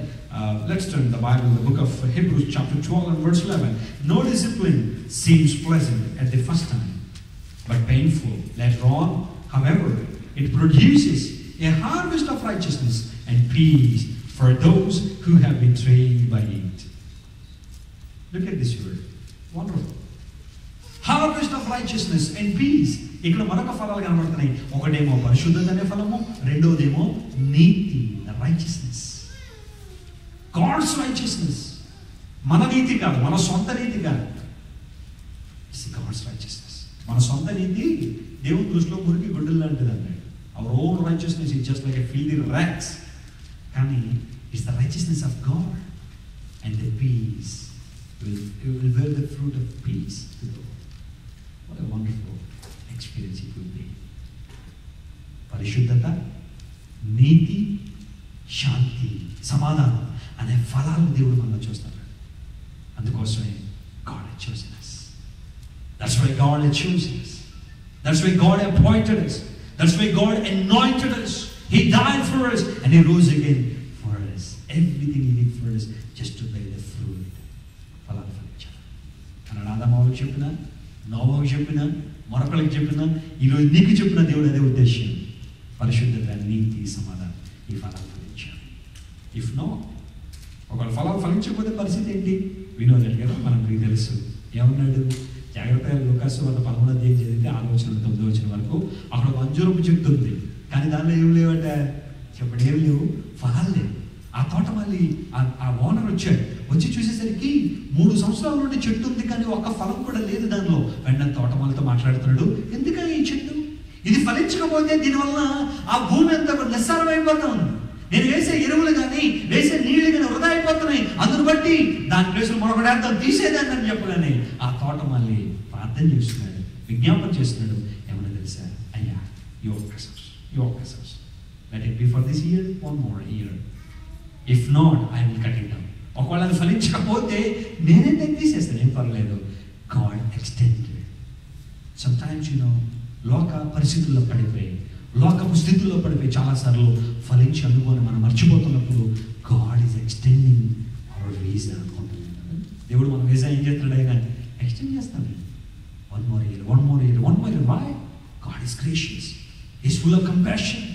Let's turn the Bible, the book of Hebrews chapter 12 and verse 11. No discipline seems pleasant at the first time, but painful later on. However, it produces a harvest of righteousness and peace for those who have been trained by it. Look at this word. Wonderful. Harvest of righteousness and peace. ఇక్కడ మరొక ఫలాలు కనబడుతున్నాయి. ఒకటేమో పరిశుద్ధత అనే ఫలము, రెండోదేమో నీతి, righteousness. God's righteousness. మన నీతి కాదు, మన సొంత నీతి కాదు. It's God's righteousness. మన సొంత నీతి దేవుని దృష్టిలో మురికి గుడ్డలు లాంటిది అన్నాడు. Our own righteousness is just like a filthy rags. కానీ it's the righteousness of God and the peace. You will bear the fruit of peace to the world. What a wonderful experience it will be. పరిశుద్ధత, నీతి, శాంతి, సమాధానం అనే ఫలాలు దేవుడు మనలో చూస్తాడు. అందుకోసమే God has chosen us. That's why God has chosen us. That's why God appointed us. That's why God anointed us. He died for us and He rose again for us. Everything He did for us just to bear the fruit. ఫలాలు ఫలించాలి. అన్నాడు ఆదాముకు చెప్పిన, నోవాకు చెప్పిన, మరొకరికి చెప్పిన, ఈరోజు నీకు చెప్పిన దేవుడు అదే ఉద్దేశం. పరిశుద్ధత, నీతి, సమాధానం, ఈ ఫలాలు ఫలించాలి. ఇఫ్ నో, ఒకవేళ ఫలాలు ఫలించకపోతే పరిస్థితి ఏంటి? వినోదం కదా, మనకు తెలుసు. ఏమన్నాడు? జాగ్రత్తగా లూకాసు 11వ అధ్యాయం చదివితే 6-9 వరకు అక్కడ అంజూరపు చెట్టు ఉంది. కానీ దానిలో ఏం లేవట? చెప్పండి, ఏం లేవు, ఫలాలు లేవు. ఆ తోట మళ్ళీ ఆ ఓనర్ వచ్చాడు. వచ్చి చూసేసరికి 3 సంవత్సరాల నుండి చెట్టు ఉంది, కానీ ఒక్క ఫలం కూడా లేదు దానిలో. వెంటనే తోట వాళ్ళతో మాట్లాడుతున్నాడు, ఎందుకని ఈ చెట్టు ఇది ఫలించకపోతే దీనివల్ల ఆ భూమి అంతా నిస్సారమైపోతా ఉంది. నేను వేసే ఎరువులు కానీ వేసే నీళ్లు కానీ వృధా అయిపోతున్నాయి, అందును బట్టి దాని ప్లేసులు మరొకటి తీసేదాన్ని అని చెప్పగానే ఆ తోట మళ్ళీ ప్రార్థన చేస్తున్నాడు, విజ్ఞాపన చేస్తున్నాడు. ఏమన్నా తెలుసా, అయ్యా యు ఒక్కసారి let it be for this year, one more year, if not I will cut it down. ఒకవేళ అది ఫలించకపోతే నేనే తీసేస్తాను, ఏం పర్లేదు. God extended. సమ్టైమ్స్ లోక పరిస్థితుల్లో పడిపోయి, లోకపు స్థితుల్లో పడిపోయి చాలాసార్లు ఫలించి అనుకోని మనం మర్చిపోతున్నప్పుడు God is extending our visa అనుకుంటున్నాం. దేవుడు మన వీసా ఏం చేస్తున్నాడు, ఆయన ఎక్స్టెండ్ చేస్తాడు. One more year. Why? God is gracious, is full of compassion.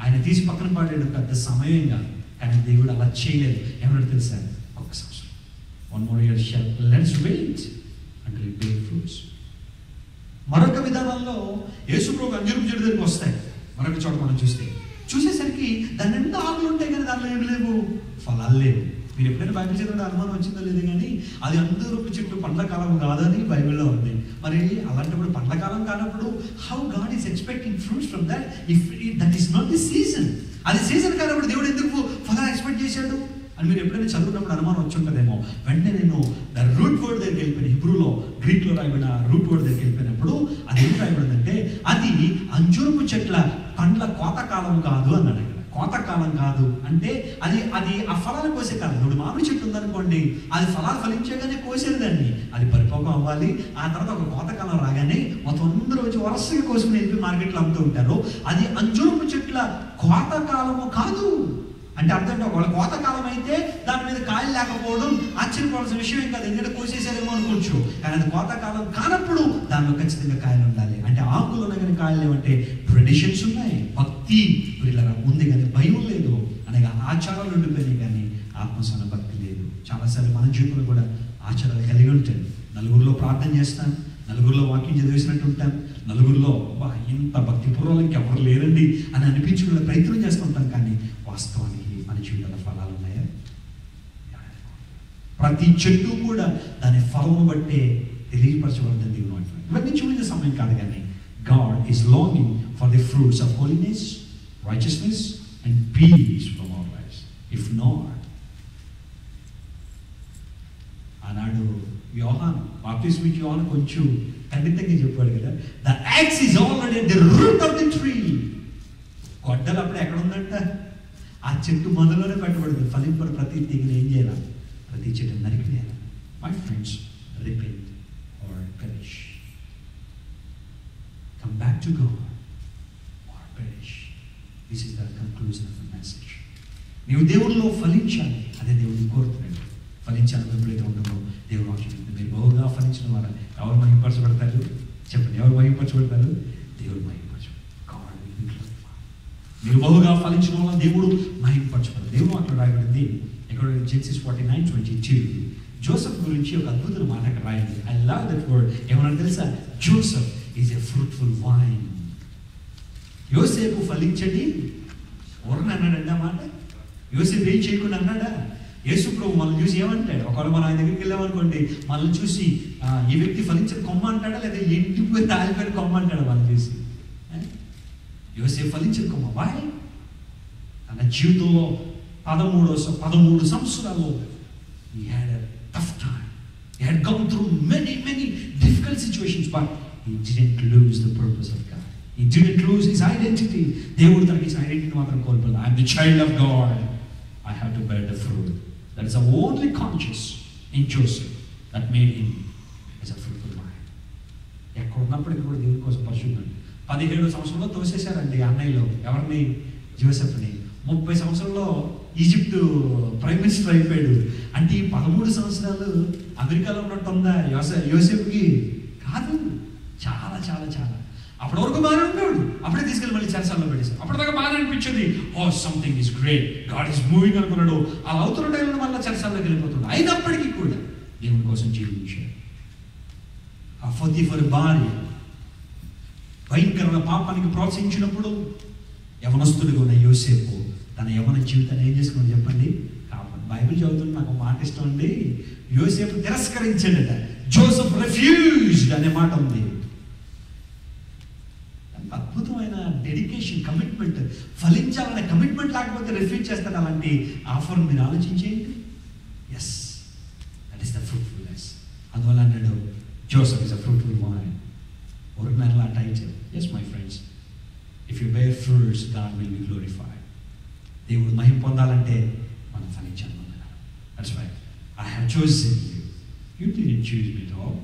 ఆయన తీసి పక్కన పడాడు, పెద్ద సమయం కాదు, కానీ దేవుడు అలా చేయలేదు. ఏమన్నా తెలుసా, ఒక్క సంవత్సరం, 1 more year, let's wait until it bear fruits. మరొక విధానంలో యేసుప్రభు అంజూరపు చెట్టు దగ్గరికి వస్తాయి. మరొక చోట మనం చూసేసరికి దాని నిండా ఆకులు ఉంటాయి, కానీ దానిలో ఏమి లేవు, ఫలాలు లేవు. మీరు ఎప్పుడైనా బైబిల్ చదివిన అనుమానం వచ్చిందో లేదు, కానీ అది అంజూరపు చెట్టు పండ్ల కాలం కాదని బైబిల్లో ఉంది. మరి అలాంటప్పుడు పండ్ల కాలం కానప్పుడు how God is expecting fruits from that if that is not the season? అది సీజన్ కానప్పుడు దేవుడు ఎందుకు ఫలాలు ఎక్స్పెక్ట్ చేశాడు అని మీరు ఎప్పుడైనా చదువుకున్నప్పుడు అనుమానం వచ్చి ఉంటుందేమో. వెంటనే నేను ద రూట్ వర్డ్ దగ్గరికి వెళ్ళిపోయిన, హిబ్రూలో గ్రీక్లో రాయబడిన రూట్ వర్డ్ దగ్గరికి వెళ్ళిపోయినప్పుడు అది ఏం రాయబడిందంటే, అది అంజూరపు చెట్ల పండ్ల కోతకాలం కాదు అన్నాడు. కోతకాలం కాదు అంటే అది ఆ ఫలాలు కోసే కాలం. ఇప్పుడు మామిడి చెట్టు ఉందనుకోండి, అది ఫలాలు ఫలించగానే కోసేది దాన్ని, అది పరిపక్వం అవ్వాలి. ఆ తర్వాత ఒక కోతకాలం రాగానే మొత్తం అందరూ వచ్చి వరుసగా కోసుకుని వెళ్ళి మార్కెట్లో అమ్ముతూ ఉంటారు. అది అంజూరపు చెట్ల కోతకాలము కాదు. అంటే అర్థం, ఒకవేళ కోతకాలం అయితే దాని మీద కాయలు లేకపోవడం ఆశ్చర్యపోవాల్సిన విషయం ఏం కాదు, ఎందుకంటే కోసేసారేమో అనుకోవచ్చు. కానీ అది కోతకాలం కానప్పుడు దానిలో ఖచ్చితంగా కాయలు ఉండాలి. అంటే ఆకులు ఉన్నాయి కానీ కాయలు లేవంటే ట్రెడిషన్స్ ఉన్నాయి, భక్తి ఉంది కానీ భయం లేదు, అనగా ఆచారాలు ఉండిపోయినాయి కానీ ఆత్మసాన భక్తి లేదు. చాలాసార్లు మన జీవితంలో కూడా ఆచారాలు కలిగి ఉంటాయి. నలుగురిలో ప్రార్థన చేస్తాం, నలుగురిలో వాక్యం చదివేసినట్టు ఉంటాం, నలుగురిలో ఇంత భక్తిపూర్వకం ఇంకెవరు లేరండి అని అనిపించుకునే ప్రయత్నం చేస్తుంటాం, కానీ వాస్తవానికి మన జీవితంలో ఫలాలు ఉన్నాయా? ప్రతి చెట్టు కూడా దాని ఫలము బట్టే తెలియపరచబడుతుంది దేవుని వాక్యం. ఇవన్నీ చూపించే సమయం కాదు, కానీ God is longing for the fruits of holiness, righteousness and peace from our lives. If not, ఆనాడు యోహాను బాప్టిజం యోహాను కొంచెం ఖండితంగా చెప్పాడు కదా, the axe is already at the root of the tree. గొడ్డలు అప్పుడు ఎక్కడ ఉందంట, ఆ చెట్టు మొదలులోనే పెట్టబడింది. ఫలింపడు ప్రతి తీగను ఏం చేయాలి, ప్రతి చెట్టు నరికివేయాలి. My friends, repent or perish. Come back to God or perish. This is the conclusion of the message. నీవు దేవుడిలో ఫలించాలి, అదే దేవుడిని కోరుతున్నాడు. ఫలించాలని ఎప్పుడైతే ఉండదో దేవుడు ఆశిస్తుంది. మీరు బహుగా ఫలించిన వారు ఎవరు మహింపరచబడతారు చెప్పండి, ఎవరు మహింపరచబడతారు? దేవుడు మహింపరచబడతారు. మీరు బహుగా ఫలించిన వల్ల దేవుడు మహింపరచబడతారు. దేవుడు అక్కడ రాయబడింది ఎక్కడ, జెనసిస్ 49:22. జోసెఫ్ గురించి ఒక అద్భుతమైన మాట అక్కడ రాయండి. I love that word. ఏమన్నా తెలుసా, Joseph is a fruitful wine. యోసేపు ఫలించండి ఎవరిని అన్నాడండి ఆ మాట? యోసేపు ఏం చేయకుండా అన్నాడా? యేసు ప్రభు మనల్ని చూసి ఏమంటాడు? ఒకవేళ మనం ఆయన దగ్గరికి వెళ్ళామనుకోండి, మనల్ని చూసి ఈ వ్యక్తి ఫలించిన కొమ్మ అంటాడా, లేదా ఇంటికి తాలిపోయిన కొమ్మ అంటాడా? వాళ్ళని చూసి యోసేపు ఫలించిన కొమ్మ. వాయ్ తన జీవితంలో 13 సంవత్సరాల్లో he had a tough time. He had gone through many difficult situations, but he didn't lose the purpose of God. He didn't lose his identity. దేవుడు తనకి ఇచ్చిన ఐడెంటిటీ మాత్రం కోల్పోలేదు. I am the child of God. I have to bear the fruit. That is the only conscience in Joseph that made him as a fruitful vine. ఎక్కడ ఉన్నప్పటికీ కూడా దేవుని కోసం పరిశుద్ధుడు. 17 సంవత్సరంలో తోసేశారండి అన్నయ్యలో ఎవరిని? జోసెఫ్ని. 30 సంవత్సరంలో ఈజిప్ట్ ప్రైమ్ మినిస్టర్ అయిపోయాడు. అంటే ఈ 13 సంవత్సరాలు అమెరికాలో ఉన్నట్టుందా యోసేపుకి? కాదు. చాలా చాలా చాలా అప్పటి వరకు బాగానే ఉన్నాడు. అప్పుడే తీసుకెళ్ళి మళ్ళీ చెరసాల్లో పెట్టేశారు. అప్పటిదాకా బాగానే అనిపించింది, oh something is great, God is moving అనుకున్నాడు. అలా అవుతున్న టైంలో మళ్ళీ చెరసాల్లోకి వెళ్ళిపోతున్నాడు. అయినప్పటికీ కూడా దేవుని కోసం జీవించాడు. ఆ ఫోతిఫర్ భార్య భయంకరమైన పాపానికి ప్రోత్సహించినప్పుడు యవనస్తుడిగా ఉన్న యోసేపు తన యవన జీవితాన్ని ఏం చేసుకుని చెప్పండి? కాపాడు. బైబిల్ చదువుతున్న నాకు మాట ఇష్టం అండి. యోసేపు తిరస్కరించాడట. జోసెఫ్ రిఫ్యూజ్డ్ అనే మాట ఉంది. అద్భుతమైన డెడికేషన్ డెడికేషన్, కమిట్మెంట్, ఫలించాలనే కమిట్మెంట్ లేకపోతే రిఫ్యూజ్ చేస్తారు అలాంటి ఆఫర్. మీరు ఆలోచించేయండి. Yes, that is the fruitfulness. అందువల్ల అన్నాడు Joseph is a fruitful man. Original ఆ title. Yes my friends, if you bear fruits God will be glorified. దేవుడు మహిమ పొందాలంటే మనం ఫలించాలి. That's why I have chosen you. You didn't choose me at all.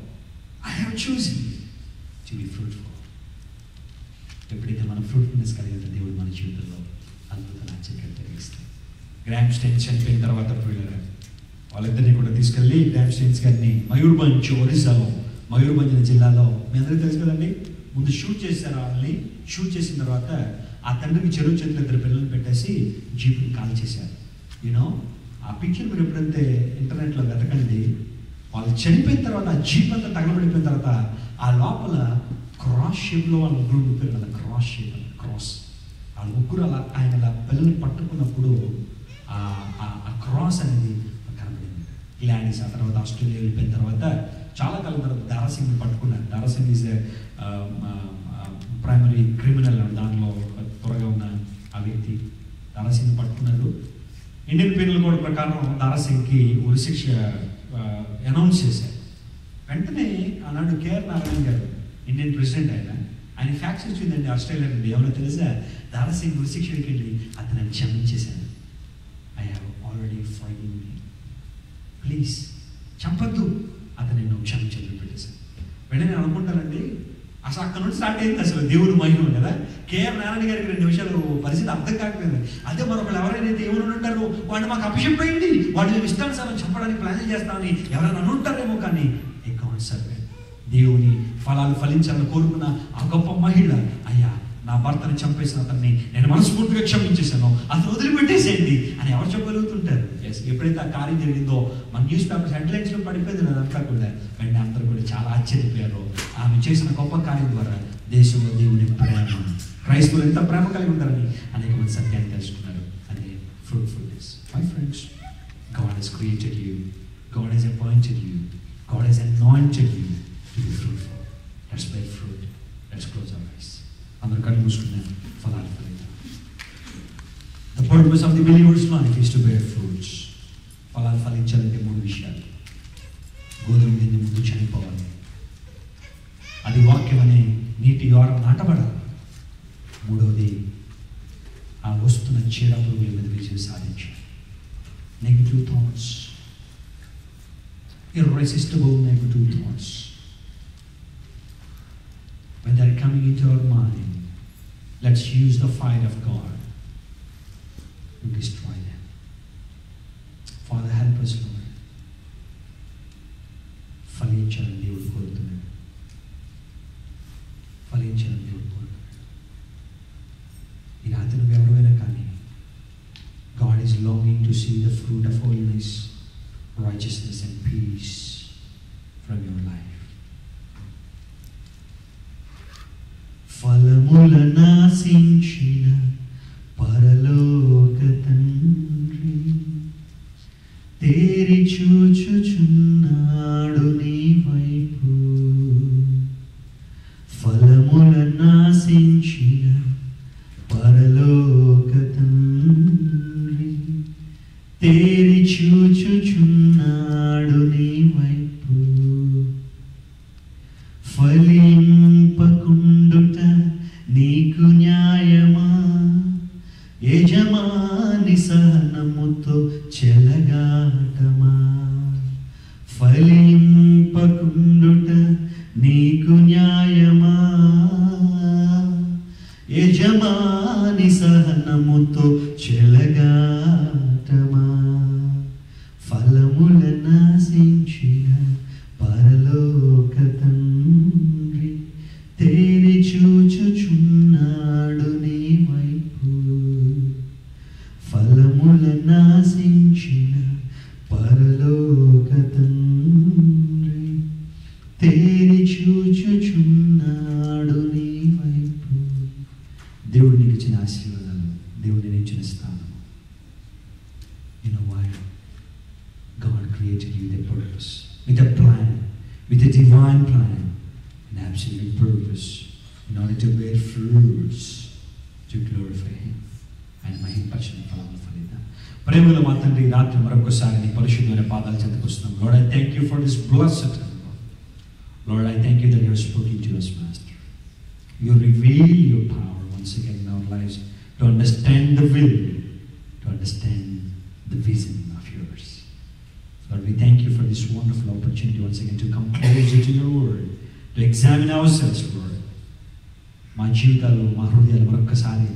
I have chosen you to be fruitful. ఎప్పుడైతే మనం fruitfulness కలిగితే దేవుడు మన జీవితంలో అద్భుతాలు ఆశ్చర్యాలు కలిగిస్తాయి. గ్రామ్ స్టెయిన్స్ చనిపోయిన తర్వాత వాళ్ళిద్దరిని కూడా తీసుకెళ్ళి గ్రామ్ స్టెయిన్స్ గారిని మయూర్భంజ్, ఒరిస్సాలో మయూర్భంజ్ జిల్లాలో, మీ అందరికీ తెలుసు కదండి, ముందు షూట్ చేశారు. వాళ్ళని షూట్ చేసిన తర్వాత ఆ తండ్రికి చెరువు చేతులు 2 పిల్లల్ని పెట్టేసి జీపుని కాల్ చేశారు. యూనో ఆ పిక్చర్ మీరు ఎప్పుడైతే ఇంటర్నెట్లో వెతకండి. వాళ్ళు చనిపోయిన తర్వాత ఆ జీప్ అంతా తగలబడిపోయిన తర్వాత ఆ లోపల క్రాస్ షేప్లో వాళ్ళ ముగ్గురు ఉండిపోయారు కదా. Cross shape, cross. వాళ్ళ ముగ్గురు అలా ఆయన అలా పిల్లల్ని పట్టుకున్నప్పుడు ఆ క్రాస్ అనేది కనబడింది. గ్లాడిస్ ఆ తర్వాత ఆస్ట్రేలియా వెళ్ళిపోయిన తర్వాత చాలా కాలం తర్వాత దారాసింగ్ని పట్టుకున్నారు. దారాసింగ్ ఈజ్ ప్రైమరీ క్రిమినల్, దానిలో త్వరగా ఉన్న ఆ వ్యక్తి దారాసింగ్ పట్టుకున్నారు. ఇండియన్ పీనల్ కోడ్ ప్రకారం దారాసింగ్కి ఉరిశిక్ష అనౌన్స్ చేశారు. వెంటనే ఆనాడు కేఆర్ నారాయణ గారు, ఇండియన్ ప్రెసిడెంట్, ఆయన ఫ్యాక్స్ వచ్చిందండి ఆస్ట్రేలియా నుండి. ఎవరో తెలుసా? దారాసింగ్ ఉరిశిక్షకి వెళ్ళి అతను క్షమించేశాను. I have already forgiven you, please చంపద్దు, అతను నేను క్షమించని పెట్టేశాను. వెంటనే నేను అనుకుంటానండి, అసలు అక్కడ నుండి స్టార్ట్ అయింది అసలు దేవుడు మహిమ కదా. కేఆర్ నారాయణ గారికి 2 నిమిషాలు పరిస్థితి అర్థం కాకపోయింది. అదే మరొకరు ఎవరైనా దేవుడు ఉంటారో వాడిని మాకు అభిషేకమైంది, వాడు మేము ఇష్టానుసారం చంపడానికి ప్లాన్ చేస్తామని ఎవరైనా అనుంటారేమో. కానీ ఏ గాడ్ సర్వెంట్, దేవుని ఫలాలు ఫలించాలని కోరుకున్న ఆ గొప్ప మహిళ, అయ్యా నా భర్తని చంపేసిన అతన్ని నేను మనస్ఫూర్తిగా క్షమించేశాను, అతను వదిలిపెట్టేసేయండి అని ఎవరు చెప్పగలుగుతుంటారు? ఎప్పుడైతే ఆ కార్యం జరిగిందో మన న్యూస్ పేపర్స్ హెడ్లైన్స్లో పడిపోయింది అదంతా కూడా. వెంటనే అందరూ కూడా చాలా ఆశ్చర్యపోయారు. ఆమె చేసిన గొప్ప కార్యం ద్వారా దేశంలో దేవుని ప్రేమ, క్రైస్తవులు ఎంత ప్రేమ కలిగి ఉంటారని అనేక మంది సత్యాన్ని తెలుసుకున్నారు. అదే fruitfulness. My friends, God has created you, God has appointed you, God has anointed you to be fruitful. Let's bear fruit. Let's close our eyes. అందరూ కళ్ళు మూసుకున్నాం. ఫలాలు ఫలిద్దాం. The purpose of the believer's life is to bear fruits. ఫలాలు ఫలించాలంటే 3 విషయాలు. గోధుమ గింజ ముందు చనిపోవాలి, అది వాక్యం అనే నీటి యోరం నాటబడాలి. 3వది ఆ వస్తున్న చీడ పురుగుల మీద విజయం సాధించాలి. Negative thoughts, irresistible negative thoughts, when they are coming into our mind, let's use the fire of God to destroy them. Father, help us, Lord. ఫలించాలని దేవుడు కోరుతున్నాడు. ఫలించాలని దేవుడు కోరుతున్నాడు. ఈ రాత్రి నువ్వు ఎవరైనా కానీ, God is longing to see the fruit of holiness, righteousness and peace from your life. ఫలముల నాశించిన పరలోక తండ్రి తేరి చూచుచున్నాడు నీ వైపు. ఫలముల నాశించిన పరలోక తండ్రి తేరి చూచుచున్నాడు నీ వైపు. ఫలింపకుండుట నీకు న్యాయమా, యజమాని సహనముతో చెలగాటమా. ఫలింపకుండుట నీకు న్యాయమా, యజమాని సహనముతో చెలగాటమా. ఫలముల నాశించిన పరలోక తండ్రి తేరి చూచుచున్నాడు నీ వైపు. ఫలముల నాశించిన పరలోక తండ్రి తేరి చూచుచున్నాడు నీ వైపు. దేవుడు నీకు ఇచ్చిన ఆశీర్వాదాలు, దేవుడు నేను ఇచ్చిన స్థానం. You know why? God created you with a purpose, with a plan, with a divine plan, an absolute purpose, in order to bear fruits, to glorify him. ఆయన మహింపరచిన ఫలాలు ఫలిద్దాం. ప్రేమలో మా తండ్రి, రాత్రి మరొకసారి నీ పరిశుద్ధమైన పాదాల చెంతకు వస్తున్నాం. Lord, I thank you for this blessed time. Lord, I thank you that you are speaking to us, Master. You reveal your power once again in our lives to understand the will, to understand the vision of yours. Lord, we thank you for this wonderful opportunity once again to come closer to your word, to examine ourselves, Lord. మా జీవితాలు, మా హృదయాలు మరొక్కసారి